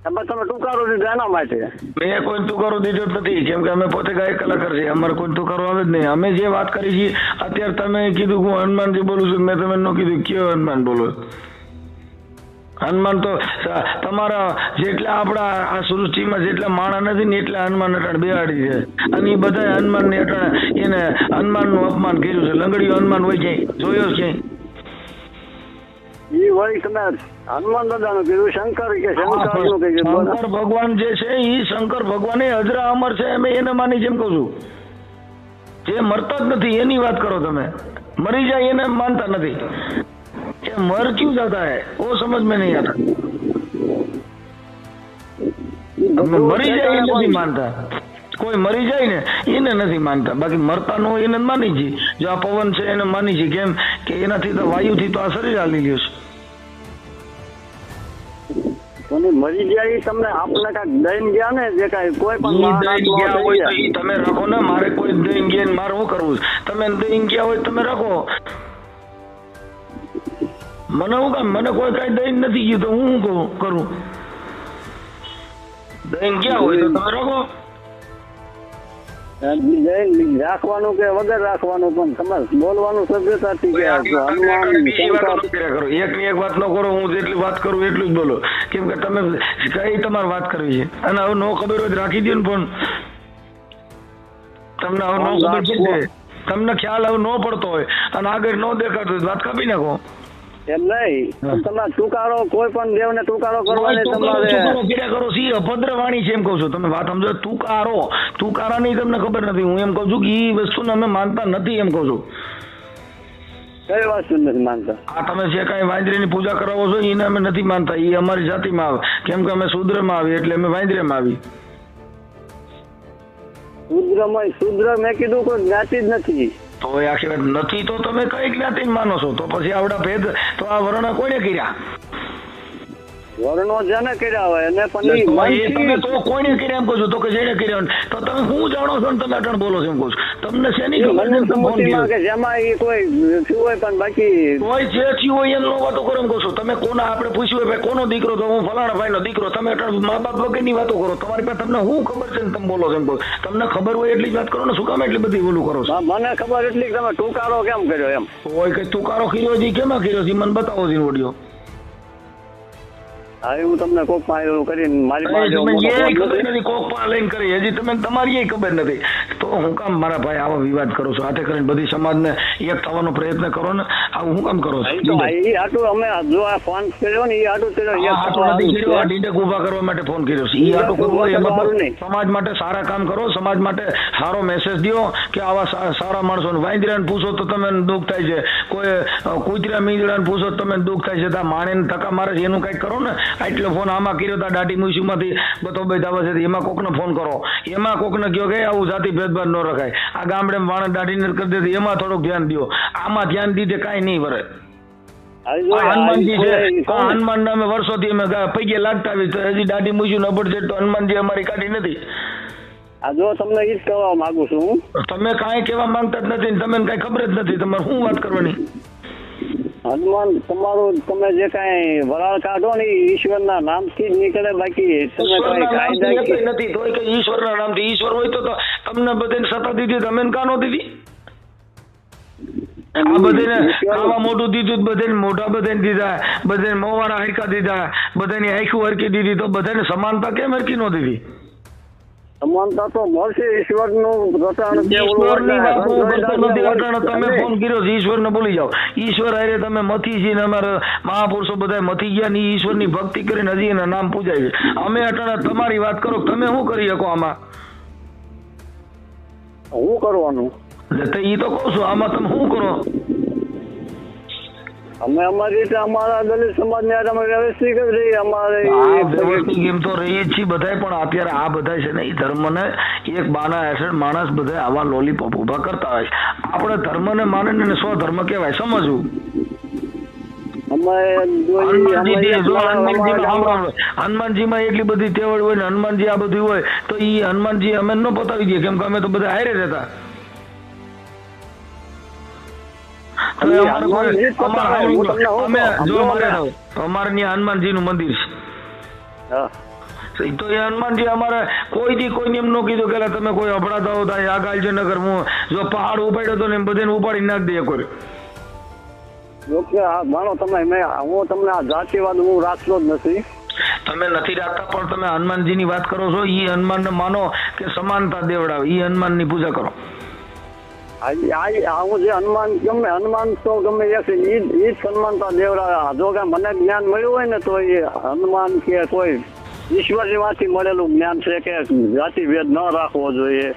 એમાં તમે ટુકારો દીધો એના માટે. મેં કોઈ ટુકારો દીધો જ નથી, કેમ કે અમે પોતે ગાયક કલાકાર છીએ. અમારે કોઈ ટુકારો આવે જ નહીં. અમે જે વાત કરી છીએ અત્યારે તમે કીધું હું હનુમાનજી બોલું છું, મેં તમે ન કીધું કયો હનુમાન બોલો. હનુમાન તો તમારા જેટલા આપણા આ સૃષ્ટિમાં જેટલા માણા નથી ને એટલા હનુમાન અટાણ બેહાડી છે. અને એ બધા હનુમાન ને અટાણ એને હનુમાનનું અપમાન કર્યું છે. લંગડીઓ હનુમાન હોય ક્યાંય જોયો ક્યાંય? ઈ વળી તમે હનુમાન દાદાનું કીધું, શંકર કે શંકરનું કીધું. શંકર ભગવાન જે છે એ શંકર ભગવાન એ અજરા અમર છે. અમે એને માની જેમ કહું છું. જે મરતા જ નથી એની વાત કરો તમે. મરી જાય એને માનતા નથી. એ મર ક્यों जाता है वो समझ में नहीं आता. મરી જાય એ નથી માનતા. કોઈ મરી જાય ને એને નથી માનતા. બાકી મરતા નો એને માની છે. જો આ પવન છે એને માની છે. કેમ કે એનાથી તો વાયુથી તો આ શરીર હાલી ગયું છે. મરી જાય તમને આપણે કાંઈક દઈને ગયા ને, જે કાંઈ કોઈ પણ તમે રાખો ને. મારે કોઈ દઈને ગયા મારે શું કરવું? તમે દઈને ગયા હોય તમે રાખો. મને શું કામ? મને કોઈ કઈ દઈને નથી ગયું તો હું શું કરું? દઈને ગયા હોય તો તમે રાખો. રાખવાનું કે વગર રાખવાનું, પણ તમારે બોલવાનું સભ્યતાથી કરો. એક ની એક વાત ન કરો. હું જેટલી વાત કરું એટલું જ બોલો. કેમ કે તમે કઈ તમારે વાત કરવી છે. અને હવે નો ખબર હોય રાખી દો ને ફોન. તમને હવે નો ખબર પડશે, તમને ખ્યાલ હવે નો પડતો હોય અને આગળ નો દેખાતો હોય વાત કાપી નાખો. એમ નહીં, તમારે ટુકારો કોઈ પણ દેવને ટુકારો કરવાની તમારે કરો. સી અભદ્ર વાણી છે એમ કહું છું. તમે વાત સમજો. તુકારાની તમને ખબર નથી. હું એમ કહું છું કે એ વસ્તુને અમે માનતા નથી એમ કહું છું. કઈ વસ્તુ નથી માનતા? આ તમે જે કાંઈ વાંદરીની પૂજા કરાવો છો એને અમે નથી માનતા. એ અમારી જાતિમાં આવે. કેમ કે અમે શૂદ્રમાં આવી એટલે અમે વાંદરીમાં આવી. શુદ્ર મેં કીધું કોઈ જ્ઞાતિ જ નથી. તો એ આખી વાત નથી તો તમે કઈ જ્ઞાતિ માનો છો? તો પછી આવડા ભેદ તો આ વર્ણ કોને કર્યા? વર્ણો જેને કર્યા હોય અને પણ તમે તો કોઈને કર્યા એમ કહો છો? તો કે જેને કર્યા તો તમે શું જાણો છો ને તમે અટણ બોલો છો એમ કહો છો? તમને શેની ખબર કે જેમાં એ કોઈ થયું હોય પણ બાકી કોઈ જે થયું હોય એનો વાતો કરો એમ કહો છો? તમે કોના આપણે પૂછ્યું હોય કોનો દીકરો? તો હું ફલાણા ભાઈ નો દીકરો. તમે અટણ મા બાપ વગરની વાતો કરો. તમારી પાસે તમને શું ખબર છે ને તમે બોલો છો એમ કહો? તમને ખબર હોય એટલી જ વાત કરો ને. શું કામ એટલી બધી બોલું કરો છો? મને ખબર એટલી તમે ટુકારો કેમ કર્યો એમ? હોય કઈ તુકારો કર્યો છે? કેમાં કર્યો છે? મને બતાવો છે ઓડિયો. હા, હું તમને કોકમાં કરીને મારી નથી કોકમાં લઈને કરી. હજી તમે તમારી ખબર નથી તો હું કામ મારા ભાઈ આવો વિવાદ કરો છો? હાથે કરીને બધી સમાજને એક થવાનો પ્રયત્ન કરો ને. આવું હું કામ કરો છો? અમે જો આ ફોન કર્યો ને એ આટું ડીડક ઉભા કરવા માટે ફોન કર્યો છે. એ આટું કરવો એમાં સમાજ માટે સારા કામ કરો. સમાજ માટે સારો મેસેજ દો કે આવા સારા માણસો વાંદરાને પૂછો તો તમે દુઃખ થાય છે. કોઈ કૂતરા મીંદડાને પૂછો તો તમે દુઃખ થાય છે. ત્યાં માણીને ધક્કા મારે છે એનું કઈક કરો ને. એટલો ફોન આમાં કર્યો તા દાટી મ્યુઝિયમમાંથી બધો આવે છે એમાં કોકને ફોન કરો. એમાં કોકને કહો કે આવું જાતિ ભેદભાવ ન રખાય. આ ગામડે વાણ દાઢીને કરી દે એમાં થોડુંક ધ્યાન દો. આમાં ધ્યાન દીધે કાંઈ નહીં વરે. હનુમાનજી છે હનુમાન નામે વર્ષોથી અમે પૈકી લાગતા આવી હજી દાઢી મૂક્યું ન પડશે તો હનુમાનજી અમારી કાઢી નથી. જો તમને ઈ જ કહેવા માંગુ છું. તમે કાંઈ કહેવા માંગતા જ નથી. તમે કાંઈ ખબર જ નથી. તમારે શું વાત કરવાની? હનુમાન તમારું તમે જે કાંઈ વરાળ કાઢો ને એ ઈશ્વરના નામથી જ નીકળે, બાકી તમે ઈશ્વરના કાંઈ નામથી કાયદા એકય નથી તોય કે ઈશ્વરના નામથી. ઈશ્વર હોય તો તમને બધાને સત્તા દીધી, તમે કાં નો દીધી? આ બધાને આવા મોટું દીધું, બધાને મોઢા બધાને દીધા, બધાને મોવાના હરકા દીધા, બધાની આંખો હરકી દીધી, તો બધાને સમાનતા કેમ હરકી નો દીધી? સમાનતા તો મળશે. ઈશ્વરનું રટાણ કે ઓલું ઈશ્વરની વાત હું રંગ કરતો નથી. અટાણે તમે તમે- ફોન કર્યો છે, ઈશ્વરને ભૂલી જાઓ. ઈશ્વર હારે તમે મથી છે ને અમારા મહાપુરુષો બધા મથી ગયા ને ઈશ્વરની ભક્તિ કરીને હજી એના નામ પૂજાય છે. અમે અટાણે તમારી વાત કરો, તમે શું કરી શકો આમાં? હું કરવાનું? એટલે ઈ તો કહું છું, આમાં તમે શું કરો? અમે અમારી રીતે અમારા દલિત સમાજને હારે અમે વ્યવસ્થિત જ રહીએ. અમારે આ વ્યવસ્થિત એમ તો રહીએ જ છીએ બધાય, પણ અત્યારે આ બધા છે ને એ ધર્મને એક બાના હેઠળ માણસ બધા આવા લોલીપોપ ઉભા કરતા હોય છે. આપણે ધર્મને માને ને સ્વધર્મ કહેવાય, સમજવું. હનુમાનજીમાં એટલી બધી તેવડ હોય ને હનુમાનજી આ બધું હોય તો ઈ હનુમાનજી અમે ન પતાવી દઈએ, કેમ કે અમે તો બધા હારે રહેતા. અમારે ત્યાં હનુમાનજી નું મંદિર છે, તો એ હનુમાનજી અમારે કોઈથી કોઈને એમ ન કીધું કે તમે કોઈ અભડાતા હો થાય આ ગાલજીનગર હું જો પહાડ ઉપાડ્યો તો ને બધાને ઉપાડી નાખ દે કોઈ. માનો તમે હું તમને આ જાતિવાદ હું રાખતો જ નથી. તમે નથી રાખતા, પણ તમે હનુમાનજી ની વાત કરો છો. ઈ હનુમાન ને માનો કે સમાનતા દેવડાવે, ઈ હનુમાન ની પૂજા કરો. હું જે હનુમાન તો ગમે એ જ સમાનતા દેવડાવે. જો કે મને જ્ઞાન મળ્યું હોય ને તો એ હનુમાન કે કોઈ ઈશ્વરની માંથી મળેલું જ્ઞાન છે કે જાતિ ભેદ ન રાખવો જોઈએ.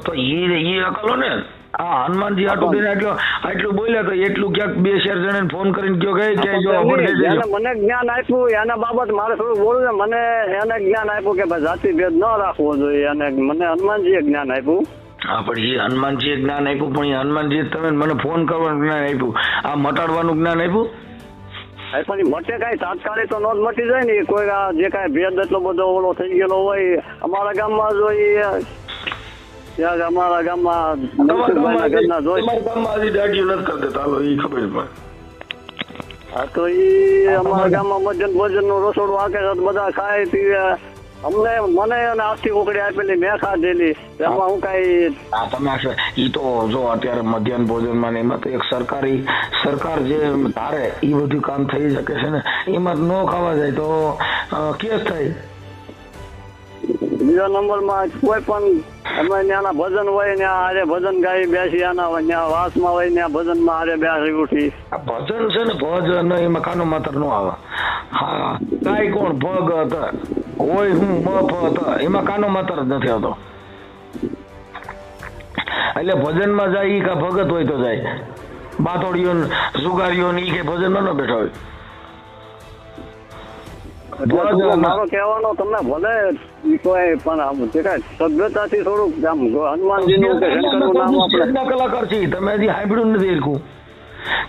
તો ઈ અકલો ને આ હનુમાનજી આટલું બોલ્યા તો એટલું ક્યાંક 2-4 જણાને ફોન કરીને કયો કે જો મને જ્ઞાન આપ્યું એના બાબત મારે થોડું બોલવું છે. મને એને જ્ઞાન આપ્યું કે ભાઈ જાતિ ભેદ ન રાખવો જોઈએ, અને મને હનુમાનજીએ જ્ઞાન આપ્યું. હા, પણ એ હનુમાનજીએ જ્ઞાન આપ્યું, પણ એ હનુમાનજી તમે મને ફોન કરવાનું જ્ઞાન આપ્યું, આ મટાડવાનું જ્ઞાન આપ્યું. પણ મટે કઈ તાત્કાલિક તો નોંધ મટી જાય ને. કોઈ જે કઈ ભેદ એટલો બધો ઓલો થઈ ગયેલો હોય અમારા ગામમાં જોઈએ, ત્યાં અમારા ગામમાં હા તો ઈ અમારા ગામમાં મધ્યન ભોજન નું રસોડું આખે બધા ખાય પીવે. મને અને આખી ઉકડી આપેલી મેં ખાધેલી, એમાં હું કઈ તમે ઈ તો જો અત્યારે મધ્યાહન ભોજન માં એમાં તો એક સરકાર જે ધારે એ બધું કામ થઈ શકે છે ને, એમાં ન ખાવા જાય તો કેસ થાય. બીજા નંબરમાં કોઈ પણ અમે ત્યાંના ભજન હોય ને આરે ભજન ગાઈ બેસી, આના ત્યાં વાસમાં હોય ને ભજનમાં આરે બેસી ઉઠી. આ ભજન છે ને ભજન એમાં કાનો માત્ર નો આવે. હા, કાઈ કોણ ભગ હતા હોય હું મફ હતા એમાં કાનો માત્ર જ નથી આવતો. એટલે ભજનમાં જાય ઈ કા ભગત હોય તો જાય, બાતોડીઓ સુગારીઓ ઈ કે ભજન ન બેઠા હોય. મારો કહેવાનો તમને ભલે કોઈ પણ જે કઈ સભ્યતાથી થોડુંક આમ હનુમાનજી નું કે શંકરનું નામ આપણે કલાકાર છીએ, તમે હજી સાંભળ્યું નથી એરખું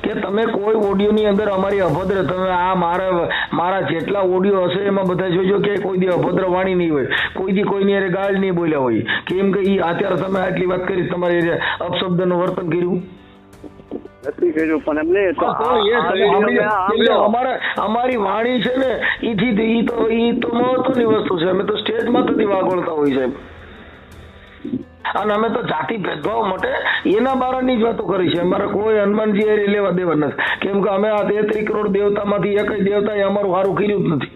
કે તમે કોઈ ઓડિયો ની અંદર અમારી અભદ્ર, તમે આ મારા જેટલા ઓડિયો હશે એમાં બધા જોજો કે કોઈ દી અભદ્ર વાણી નહીં હોય, કોઈ દી કોઈની અરે ગાળ નહીં બોલ્યા હોય. કેમ કે ઈ અત્યારે તમે આટલી વાત કરી, તમારી અપશબ્દ નું વર્તન કર્યું નથી કર્યું, પણ અમારી વાણી છે ને ઈ તો મહત્વની વસ્તુ છે. અમે તો સ્ટેજમાં થતી વાગોળતા હોય સાહેબ, અને અમે તો જાતિ ભેદભાવ માટે એના બારાની જ વાતો કરી છે. અમારે કોઈ હનુમાનજી એ લેવા દેવા નથી, કેમ કે અમે આ 33 કરોડ દેવતામાંથી એકય દેવતાએ અમારું સારું કર્યું જ નથી.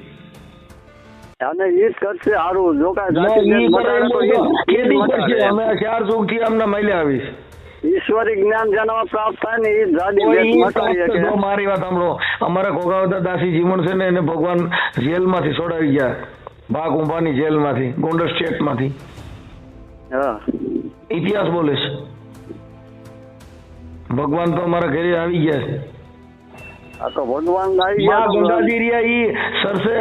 અને ઈ જ કરશે સારું. જો અમે 4 સુખથી અમને મળ્યા આવીશ. ઈશ્વરી જ્ઞાન જેનામાં પ્રાપ્ત થાય ને એ જાડી. મારી વાત સાંભળો, અમારા ગોગાવતા દાસી જીવન છે ને એને ભગવાન જેલમાંથી છોડાવી ગયા, ભાગુંભાની જેલમાંથી, ગોંડલ સ્ટેટમાંથી. ઇતિહાસ બોલે છે. ભગવાન તો અમારા ઘરે આવી ગયા છે. તો ભગવાન આવી ગયા. ગંગાજી રહ્યા ઈ સરસે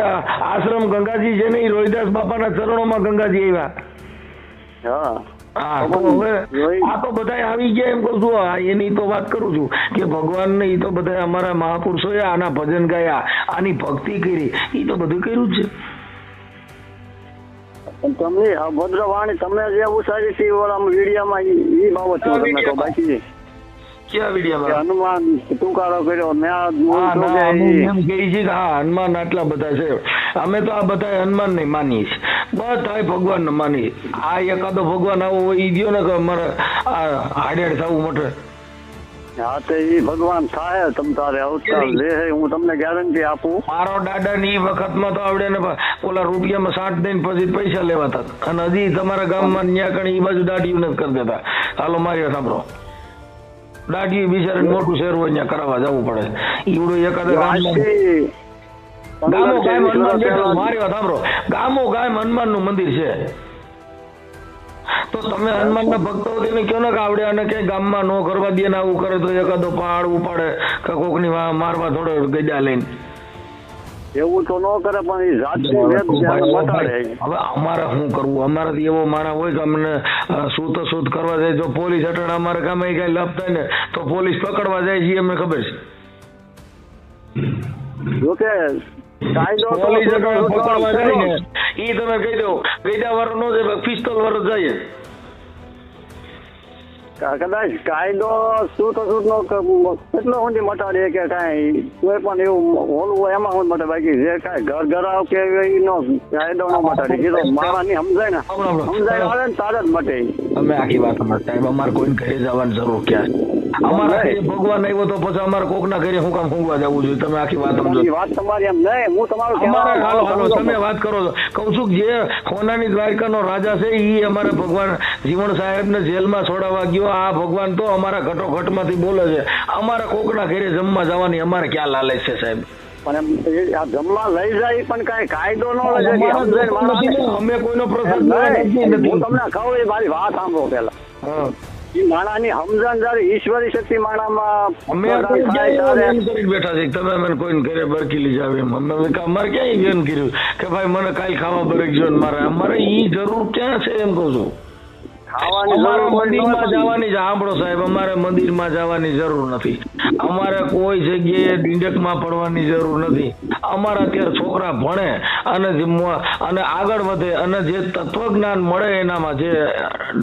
આશ્રમ ગંગાજી છે ને, ઈ રોહિદાસ બાપાના ચરણોમાં ગંગાજી આવ્યા. હા, તો હવે આ તો બધા આવી ગયા એમ કહું છું. એની તો વાત કરું છું કે ભગવાન ને ઈ તો બધા અમારા મહાપુરુષોએ આના ભજન ગાયા, આની ભક્તિ કરી, ઈ તો બધું કર્યું જ છે. તમને અભદ્ર વાણી તમે જે ઉસારી હતી ઓલા વિડીયામાં ઈ બાબત તમને તો બાકી ક્યાં કે વિડીયોમાં? હનુમાન તુકારો કર્યો મેં હા જોયું ના, કે અમે ઈ એમ કહીએ છીએ કે હા હનુમાન આટલા બધા છે. અમે તો આ બધા હનુમાન નહીં માનીએ છીએ, બધા ભગવાન ને માનીએ. આ એકાદો ભગવાન આવો હોય ઈ ગયો ને કે અમારે આ હાડેડ થવું મટે. હા તો ઈ ભગવાન થાય તમ તારે અવતાર લે હું તમને ગેરંટી આપું. મારો દાદા ની વખતમાં તો આવડે ને ઓલા રૂપિયામાં 60 દઈને પછી પૈસા લેવાતા, અને હજી તમારા ગામમાં ન્યા કણી ઈ બાજુ દાઢીયું નથી કરી દેતા. હાલો મારી વાત સાંભળો, દાઢીયું બિચારે મોટું શહેર હોય ત્યાં કરાવવા જવું પડે. ઈવડું એકાદા ગામમાં આજથી ગામો ગામ 15-20 હનુમાન વર્ષ બેઠો. પહેલા મારી વાત સાંભળો, ગામો ગામ હનુમાન નું મંદિર છે. તો તમે હનુમાન ના ભક્તો તેને કહો ને કે આવડે અને કઈ ગામમાં નો કરવા દે ને આવું કરે તો એકાદો પહાડ ઉપાડે કે કોકની મારવા થોડો ગજા લઈને. એવું તો ન કરે પણ એ જાતની વેદ ધ્યાન મટાડે. હવે અમારે શું કરવું? અમારાથી એવો માણસ હોય કે અમને સૂત કરવા જાય તો પોલીસ અટણ અમારે ગામે કઈ લાભ થાય ને તો પોલીસ પકડવા જાય છે, અમને ખબર છે. જોકે કાયદો તો પોલીસ અટણ પકડવા જાય ને ઈ તમે કહી દો ગઈડા વાળો નો જાય, પિસ્તોલ વાળો જાય. કદાચ કાયદો શું તો શું નો કેટલો સુધી મટાડે કે કાંઈ કોઈ પણ એવું હોલું હોય એમાં હું મટે, બાકી જે કાંઈ ઘર ઘરાવ કે એનો કાયદો ન મટાડે. કીધું મારા ની સમજાય ને સમજાય આવે ને તારે જ મટે. અમે આખી વાત અમારે સાહેબ, અમારે કોઈને ઘરે જવાની જરૂર ક્યાં? અમારા ઘરે ભગવાન આવ્યો તો પછી અમારે કોકના ઘરે શું કામ ઊંઘવા જવું જોઈએ? તમે આખી વાત સમજો. એ વાત તમારી એમ નહીં, હું તમારું અમારે હાલો કહેવાનું તમે વાત કરો છો. કહું છું કે જે સોનાની દ્વારકાનો રાજા છે ઈ અમારે ભગવાન જીવણ સાહેબને જેલમાં છોડાવવા ગયો. આ ભગવાન તો અમારા ઘટોઘટમાંથી બોલે છે. અમારે કોકના ઘરે જમવા જવાની અમારે ક્યાં લાલચ છે સાહેબ? પણ એમ આ જમવા લઈ જાય પણ કાંઈ કાયદો ન લઈ જાય કે સમજાય માણસને. અમે કોઈનો પ્રસાદ એમ લેવા નહીં, નથી. હું તમને કહું એ મારી વાત સાંભળો પેલા. હા. ઈ માણાની સમજણ જયારે ઈશ્વરી શક્તિ માણામાં અમે પ્રદાન થાય ત્યારે એમ કરીને બેઠા છે કે તમે મને કોઈને ઘરે બરકી લઈ જાવ એમ. અમે અમારે ક્યાંય બેન કર્યું કે ભાઈ મને કાલ ખાવા બરકજો ને મારે અમારે ઈ જરૂર ક્યાં છે એમ કહું છું. ખાવાની અમારે જરૂર મંદિરમાં નથી. જવાની સાંભળો સાહેબ, અમારે મંદિરમાં જવાની જરૂર નથી. અમારે કોઈ જગ્યાએ ડીંડકમાં પડવાની જરૂર નથી. અમારા અત્યારે છોકરા ભણે અને આગળ વધે અને જે તત્વજ્ઞાન મળે એનામાં જે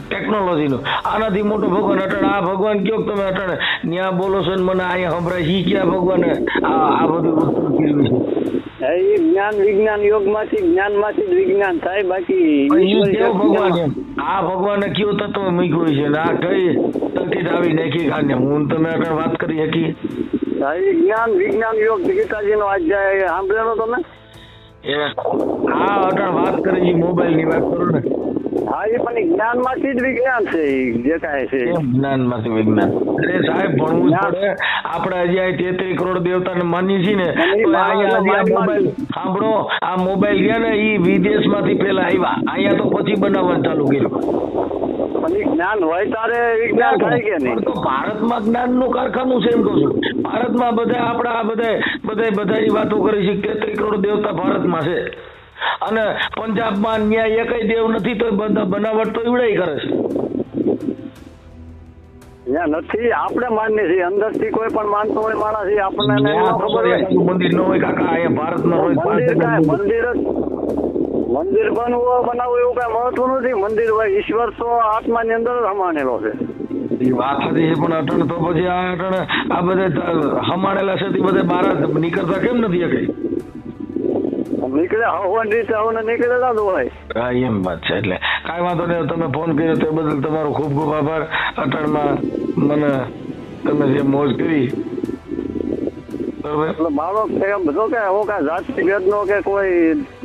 ટેકનોલોજીનું, આનાથી મોટો ભગવાન અટણ આ ભગવાન કયો તમે અટણ ન્યા બોલો છો ને મને અહીંયા સંભળાય ઈ ક્યાં ભગવાને આ બધું વસ્તુ કર્યું છે? એ જ્ઞાન વિજ્ઞાન યોગમાંથી જ્ઞાનમાંથી જ વિજ્ઞાન થાય, બાકી ઈ ઈશ્વરી કેવો ભગવાન શક્તિ એમ? આ ભગવાને કયું તત્વ મૂક્યું છે ને આ કઈ તકલીફ આવી નાખી ખાને હું તમે અટણ વાત કરી શકી? જ્ઞાન વિજ્ઞાન યોગ ગીતાજીનો અધ્યાય સાંભળેલો તમે? હા અટણ વાત કરી મોબાઈલ ની વાત કરો ને. હા એ પણ જ્ઞાનમાંથી જ વિજ્ઞાન છે, ઈ જે કાંઈ છે. જ્ઞાન માંથી વિજ્ઞાન. અરે સાહેબ ભણવું જ પડે. આપણે હજી આ 33 કરોડ દેવતાને માનીએ છીએ ને તો અહીંયા હજી આ મોબાઈલ સાંભળો, આ મોબાઈલ ગયા ને ઈ વિદેશમાંથી પેલા આવ્યા, અહીંયા તો પછી બનાવવાનું ચાલુ કર્યું. પણ ઈ જ્ઞાન હોય તારે વિજ્ઞાન થાય કે નહીં? તો ભારતમાં જ્ઞાનનું કારખાનું છે એમ કહું છું. ભારતમાં બધા આપણા બધાની વાતો કરી છે. 33 કરોડ દેવતા ભારતમાં છે અને પંજાબમાં ન્યાય એકય દેવ નથી તો બધા બનાવટ તો એવડાય કરે છે. ત્યાં નથી, આપણે માનીએ છીએ અંદરથી કોઈ પણ માનતો હોય માણસ એ આપણને ન ખબર હોય. મંદિર ન હોય કાકા, અહીંયા ભારતમાં હોય મંદિર બનાવવું એવું કઈ મહત્વ નથી. મંદિર હોય ઈશ્વર તો આત્માની અંદર જ હમાણેલો છે. એ વાત હતી પણ અટણ તો પછી આ અટણ આ બધા હમાણેલા છે તે બધા બહાર નીકળતા કેમ નથી કઈ? નીકળે હવાની રીતે હવે નીકળેલા જ હોય. હા એમ વાત છે. એટલે કાંઈ વાંધો નહીં, તમે ફોન કર્યો તે બદલ તમારો ખૂબ ખૂબ આભાર. અટણમાં મને તમે જે મોજ કરી બરોબર. એટલે મારો એમ બધો કે એવો કઈ જાતિ ભેદનો કે કોઈ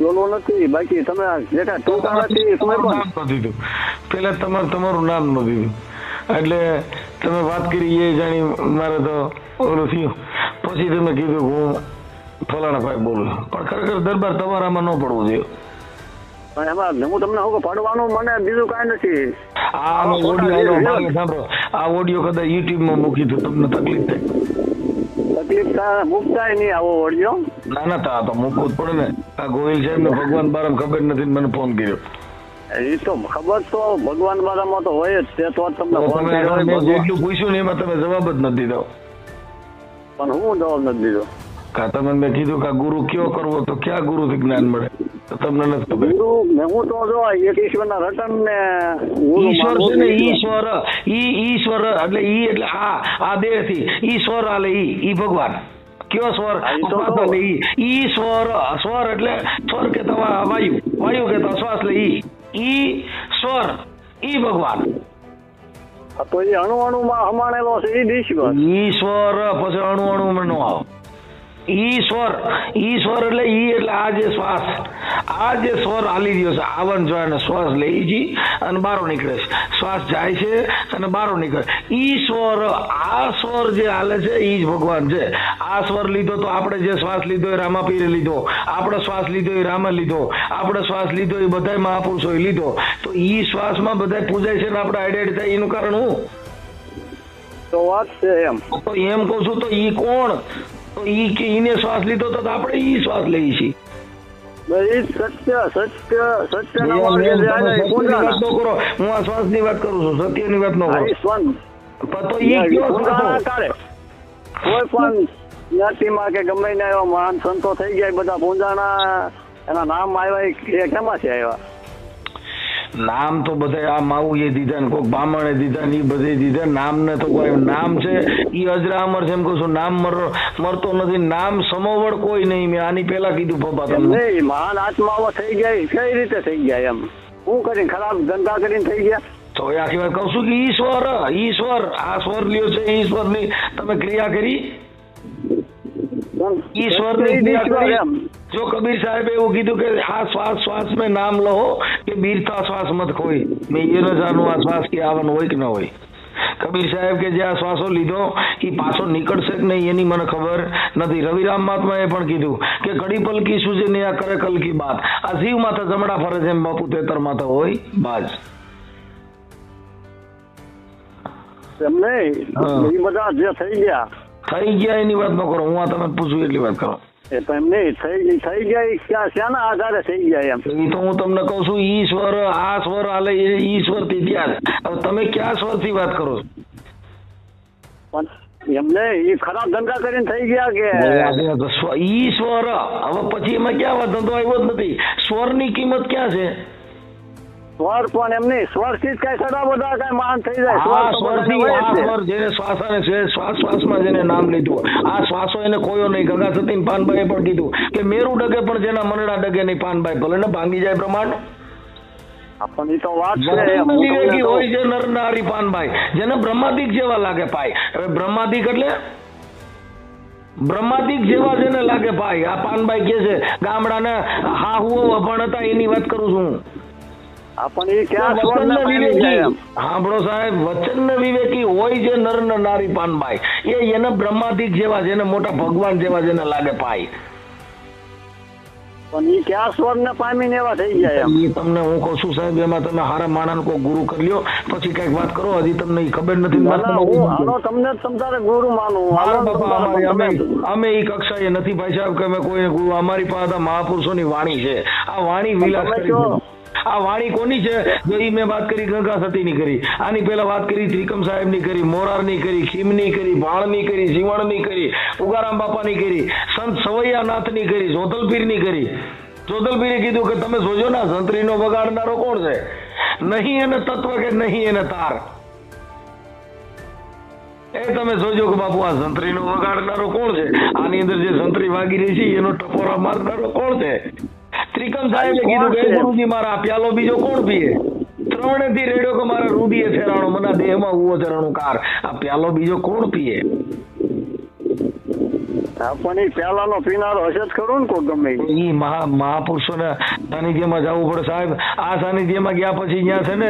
ઓલું નથી. બાકી તમે જે કઈ ટૂંકા નથી કોઈ પણ નામ નથી દીધું પેલા તમારું નામ નથી દીધું એટલે તમે વાત કરી એ જાણી મારે તો ઓલું થયું. પછી તમે કીધું હું ફલાણા ભાઈ બોલું, પણ ખરેખર દરબાર તમારામાં ન પડવું જોઈએ. પણ એમાં હું તમને શું પડવાનું મને બીજું કાંઈ નથી. આ ઓડિયો સાંભળો, આ ઓડિયો કદાચ યુટ્યુબમાં મૂકી તો તમને તકલીફ થાય. તકલીફ મૂકતાય નહીં આવો ઓડિયો. ના તો મૂકવું જ પડે ને. આ ગોહિલ સાહેબ ને ભગવાન બારામાં ખબર નથી મને ફોન કર્યો. એ તો ખબર તો ભગવાન બારામાં તો હોય જ, તે તો તમને ફોન કર્યો હોય. જેટલું પૂછ્યું ને એમાં તમે જવાબ જ નથી દીધો. પણ હું જવાબ નથી દીધો. તમે મેં કીધું કે ગુરુ કયો કરવો તો ક્યાં ગુરુથી જ્ઞાન મળે? તમને નથી ખબર. ગુરુ હું તો જો એક ઈશ્વરના રટન ને ગુરુ ઈશ્વર માનું છે ને છું. ઈશ્વર, ઈશ્વર એટલે ઈ એટલે આ દેહ થી ઈશ્વર આલે ઈ ભગવાન. કયો સ્વર? હા, ઈ તો શ્વાસ આલે ઈ સ્વર. સ્વર એટલે સ્વર કે વાયુ, વાયુ કે શ્વાસ લે ઈ સ્વર, ઈ ભગવાન. હા, તો એ અણુ અણુમાં હમાણેલો છે એ ઈશ્વર. ઈશ્વર પછી અણુ નો આવ. ઈશ્વર, ઈશ્વર એટલે ઈ એટલે આ જે શ્વાસ, આ જે સ્વર હાલી રહ્યો છે આવન જો અને શ્વાસ લઈ જી અને બારો નીકળે છે, શ્વાસ જાય છે અને બારો નીકળે. ઈશ્વર, આ સ્વર જે હાલે છે ઈ જ ભગવાન છે. આ સ્વર લીધો તો આપણે જે શ્વાસ લીધો એ રામાપીરે લીધો, આપણે શ્વાસ લીધો એ રામે લીધો, આપણે શ્વાસ લીધો એ બધા મહાપુરુષોએ લીધો. તો ઈ શ્વાસમાં બધા પૂજાય છે ને આપણે આઈડેન્ટ થાય. એનું કારણ હું તો વાત છે એમ. તો એમ કહું છું તો ઈ કોણ? તો ઈ કે ઈને શ્વાસ લીધો તો આપણે ઈ શ્વાસ લઈએ છીએ. સત્યના માર્ગે જે હાલે એ પૂજાના. વાત ન કરો, હું આ શ્વાસ ની વાત કરું છું, સત્યની વાત ન હા, કરું. ઈ સ્વન. તો ઈ કયો પૂજાના શ્વાસ? કાળે કોઈ પણ જ્ઞાતિમાં કે ગમે ને એવા મહાન સંતો થઈ ગયા એ બધા પૂજાના એના નામ આવ્યા એ કેમાંથી આવ્યા? નામ તો બધા આ માવુએ દીધા ને કોઈક બામણે દીધા ને ઈ બધે દીધા. નામ ને તો કોઈ નામ છે ઈ અજરામર છે. એમ કહું છું નામ મરતો નથી. નામ સમોવડ કોઈ નહીં. મેં આની પેલા કીધું પપ્પા એમ તમને. નહીં, મહાન આત્માઓ થઈ ગયા કઈ રીતે થઈ ગયા એમ? શું કરીને ખરાબ ધંધા કરીને થઈ ગયા? તો એ આખી વાત કહું છું કે ઈશ્વર, ઈશ્વર આ સ્વર લ્યો છે ઈશ્વર ની તમે ક્રિયા કરી. ઈશ્વર ની ક્રિયા કરી. જો કબીર સાહેબ એવું કીધું કે આ શ્વાસ શ્વાસ में नाम लो કે બીરતા શ્વાસ મત ખોઈ, મેં એ ન જાણું આ શ્વાસ કે આવન હોય કે ન હોય. કબીર સાહેબ કે જે આ શ્વાસો લીધો એ પાછો નીકળશે કે નહીં એની મને ખબર નથી. રવિરામ મહાત્માએ પણ કીધું કે કડી પલકી સૂજે ને આ કરે કલ કી બાત. આ જીવ માથે જમણા ફરે છે એમ બાપુ તેતર માથે હોય બાજ. એમ નહીં, એ બધા જે થઈ ગયા એની વાત ન કરો. હું આ તમે પૂછું એટલી વાત કરો. એ તો એમ નહીં થઈ ગયા એ શાના આધારે થઈ ગયા એમ? એ તો હું તમને કહું છું ઈશ્વર, આ સ્વર હાલે એ ઈશ્વર થી ત્યાં. હવે તમે ક્યાં સ્વર થી વાત કરો છો? પણ એમ નહીં, એ ખરાબ ધંધા કરીને થઈ ગયા કે ઈશ્વર. હવે પછી એમાં ક્યાં વાત ધંધો આવ્યો જ નથી. સ્વર ની કિંમત ક્યાં છે? સ્વર પણ એમ નહીં, સ્વર થી જ કઈ સડા બધા કઈ મહાન થઈ જાય. આ સ્વરથી આ સ્વર જેને શ્વાસ અને શ્વાસમાં જેને નામ લીધું, આ શ્વાસો એને કોયો નહીં. ગંગા સતી પાનભાઈએ પણ કીધું કે મેરું ડગે પણ જેના મનડા ડગે નહીં. પાનભાઈ ભલે ને ભાંગી જાય બ્રહ્માંડ. પણ એ તો વાત છે વિવેકી હોય છે નર નારી પાનભાઈ, જેને બ્રહ્માદિક જેવા લાગે પાય. હવે બ્રહ્માદિક એટલે બ્રહ્માદિક જેવા જેને લાગે પાય. આ પાનભાઈ કે છે ગામડાને હા હું અભણ હતા એની વાત કરું છું. પણ એ ક્યાં સ્વરને પામી જાય એમ? સાંભળો સાહેબ, વચન વિવેકી હોય છે નર ને નારી પાનભાઈ, એને બ્રહ્માદિક જેવા જેને મોટા ભગવાન જેવા જેને લાગે પાય. પણ એ ક્યાં સ્વરને પામીને એવા થઈ જાય એમ? એ તમને હું કહું છું સાહેબ, એમાં તમે હારા માણસ કોઈ ગુરુ કરી લ્યો પછી કઈક વાત કરો. હજી તમને ખબર નથી. હાલો તમને તમારે ગુરુ માનું. અમે એ કક્ષાએ નથી ભાઈ સાહેબ કે અમે કોઈ ગુરુ. અમારી પાસે મહાપુરુષોની વાણી છે. આ વાણી વિલાસ કરી. આ વાણી કોની છે? જો ઈ મેં વાત કરી ગંગા સતી ની કરી, આની પેલા વાત કરી ત્રિકમ સાહેબ ની કરી, મોરાર ની કરી, ખીમ ની કરી, ભાણ ની કરી, સિવણ ની કરી, ઉગારામ બાપા ની કરી, સંત સવૈયાનાથ ની કરી, જોધલપીર ની કરી. જોધલપીરે કીધું કે તમે જોજો ને સંતરી નો બગાડનારો કોણ છે? નહીં એને તત્વ કે નહીં એને તાર. એ તમે જોજો કે બાપુ આ સંતરી નો બગાડનારો કોણ છે? આની અંદર જે સંતરી વાગી રહી છે એનો ટપોરા મારનારો કોણ છે? ત્રિકમ સાહેબે કીધું કે ગુરુજી મારા પ્યાલો બીજો કોણ પીએ? ત્રણેથી રેડ્યો કે મારા રૂડીએ ફેરાણો, મના દેહમાં ઉવો ચરણું કાર. આ પ્યાલો બીજો કોણ પીએ? પણ એ પહેલાનો પીનારો હશે જ ખરું ને કોઈ ગમે એ મહાપુરુષોના સાનિધ્યમાં જવું પડે સાહેબ. આ સાનિધ્યમાં ગયા પછી ત્યાં છે ને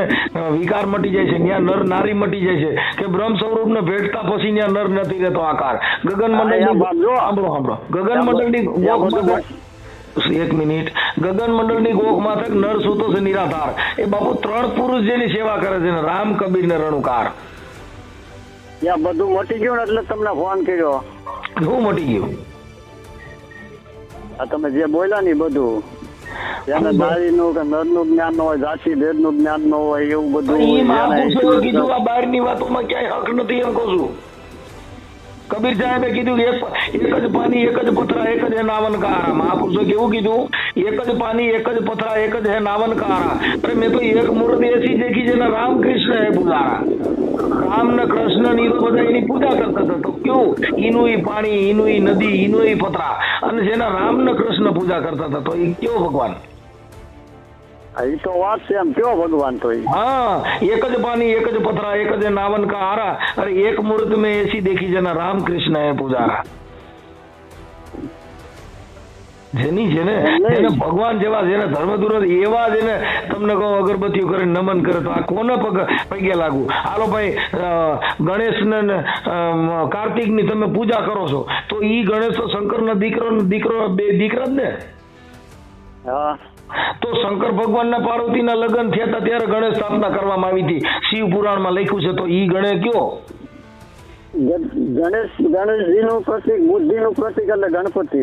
વિકાર મટી જાય છે, ત્યાં નર નારી મટી જાય છે કે બ્રહ્મ સ્વરૂપ ને ભેટતા પછી ત્યાં નર નથી રહેતો આકાર. ગગન મંડળ સાંભળો ગગન મંડળની એક મિનિટ. ગગન મંડળની ગોખ માથે નર સૂતો છે નિરાધાર. એ બાપુ ત્રણ પુરુષ જેની સેવા કરે છે ને, રામ, કબીર ને રણુકાર. ત્યાં બધું મટી ગયું ને એટલે તમને ફોન કર્યો. શું મટી ગયું? આ તમે જે બોલ્યા ને બધું, જેને નારીનું કે નરનું જ્ઞાન ન હોય, જાતિ ભેદનું જ્ઞાન ન હોય, એવું બધું કીધું. આ બહારની વાતોમાં ક્યાંય હક નથી એમ કહું છું. કબીર સાહેબે કીધું કે એક જ પાણી એક જ પથરા એક જ હે નાવન કારા. મહાપુરુષો કેવું કીધું? એક જ પાણી એક જ પથરા એક જ હે નાવન કારા. અરે મેં તો એક મૂર્તિ એસી દેખી જેના રામ કૃષ્ણ હે પુજારા. રામ ને કૃષ્ણ ની તો બધા એની પૂજા કરતા હતા. તો કેવું ઈનું પાણી ઈનું નદી ઈનું પથરા અને જેના રામ ને કૃષ્ણ પૂજા કરતા હતા તો એ કેવો ભગવાન? એ તો વાત છે એમ કયો ભગવાન તો हाँ एक ज पानी एक ज पथरा एक ज नावन का आरा. अरे एक मूर्त में ऐसी देखी जेना राम कृष्ण है पुजारा. જેની જેને જેને ભગવાન જેવા જેને ધર્મદુરો એવા જેને તમને કહો અગરબત્તીઓ કરીને નમન કરે તો આ કોને પગે લાગુ? હાલો ભાઈ ગણેશ ને કાર્તિક ની તમે પૂજા કરો છો તો ઈ ગણેશ તો શંકર નો દીકરો બે દીકરા જ ને. હા તો શંકર ભગવાન ના પાર્વતી ના લગ્ન થયા હતા ત્યારે ગણેશ સ્થાપના કરવામાં આવી હતી. શિવ પુરાણ માં લખ્યું છે. તો ઈ ગણે કયો? ગણેશજી નું પ્રતીક બુદ્ધિ નું પ્રતીક એટલે ગણપતિ.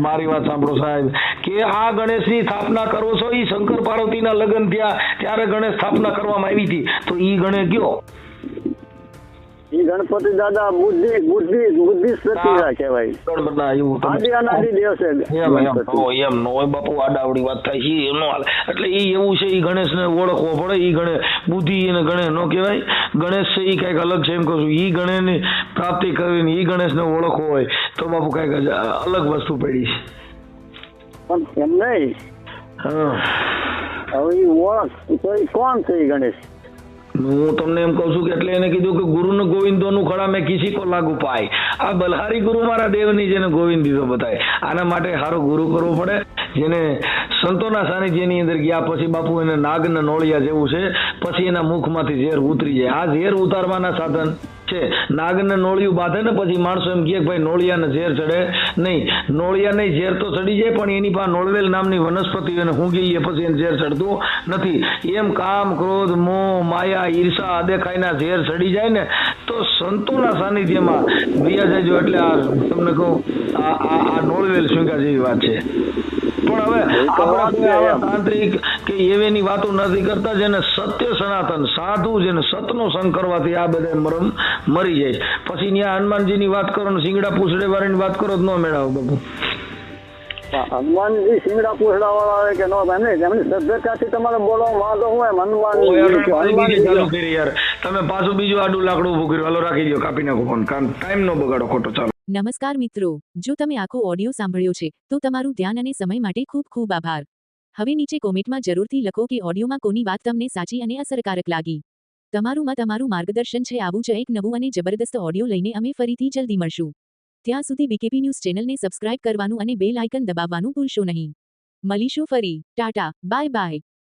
મારી વાત સાંભળો સાહેબ કે આ ગણેશ ની સ્થાપના કરો છો ઈ શંકર પાર્વતી ના લગ્ન થયા ત્યારે ગણેશ સ્થાપના કરવામાં આવી હતી. તો ઈ ગણે કયો? ઈ ગણપતિ દાદા બુદ્ધિ પ્રતિભા કહેવાય. એમ નો હોય બાપુ, આડાવડી વાત થાય છે એમ નો હાલે. એટલે ઈ એવું છે ઈ ગણેશ ને ઓળખવો પડે. ઈ ગણે બુદ્ધિ એને ગણે નો કહેવાય. ગણેશ છે ઈ કઈક અલગ છે એમ કહું છું. ઈ ગણે ની પ્રાપ્તિ કરવી ઈ ગણેશ ને ઓળખવો હોય તો બાપુ કઈક અલગ વસ્તુ પડી છે. પણ એમ નહીં. હા હવે ઈ ઓળખ તો ઈ કોણ છે ઈ ગણેશ? હું તમને એમ કહું છું કે એટલે એને કીધું કે ગુરુ ને ગોવિંદો નું ખડા મેં કિસી કો લાગુ પાય. આ બલહારી ગુરુ મારા દેવની જેને ગોવિંદ દીધો બતાય. આના માટે સારો ગુરુ કરવો પડે જેને સંતોના સાનિધ્યની અંદર ગયા પછી બાપુ એને નાગ ને નોળિયા જેવું છે. પછી એના મુખમાંથી ઝેર ઉતરી જાય. આ ઝેર ઉતારવાના સાધન છે. નાગ ને નોળિયું બાંધે ને પછી માણસો એમ કહે ભાઈ નોળિયા ને ઝેર ચડે નહીં. નોળિયા નહીં ઝેર તો ચડી જાય પણ એની પાસે નોળવેલ નામની વનસ્પતિ એને ઊંઘી લે પછી એને ઝેર ચડતું નથી. એમ કામ ક્રોધ મોહ માયા ઈર્ષા અદેખાઈના ઝેર ચડી જાય ને તો સંતોના સાનિધ્યમાં વ્યા જજો. એટલે આ તમને કહું આ નોળવેલ સ્વીકાર જેવી વાત છે. પણ હવે આપણે આવા તાંત્રિક કે એવેની વાતો નથી કરતા જેને સત્ય સનાતન સાધુ જેને સતનો સંગ કરવાથી આ બધા મરમ મરી જાય. પછી ત્યાં હનુમાનજીની વાત કરો ને શિંગડા પૂછડે વાળાની વાત કરો ન મેળાવો બાપુ. હનુમાનજી શિંગડા પૂછડા વાળા કે નો એમની સભ્યતાથી તમારે બોલવા માંગો હું એમ હનુમાન ચાલુ કરી યાર તમે પાછું બીજું આડું લાકડું ઉભું કર્યું. હાલો રાખી દો, કાપી નાખો ફોન. ટાઈમ નો બગાડો ખોટો. ચાલો. નમસ્કાર મિત્રો, જો તમે આખો ઓડિયો સાંભળ્યો છે તો તમારું ધ્યાન અને સમય માટે ખૂબ ખૂબ આભાર. હવે નીચે કોમેન્ટમાં જરૂરથી લખો કે ઓડિયોમાં કોની વાત તમને સાચી અને અસરકારક લાગી. તમારું મત અમારું માર્ગદર્શન છે. આવું જ એક નવું અને જબરદસ્ત ઓડિયો લઈને અમે ફરીથી જલ્દી મળશું. ત્યાં સુધી બીકેપી ન્યૂઝ ચેનલને સબસ્ક્રાઇબ કરવાનું અને બેલ આઇકન દબાવવાનું ભૂલશો નહીં. મળીશું ફરી. Tata, bye bye.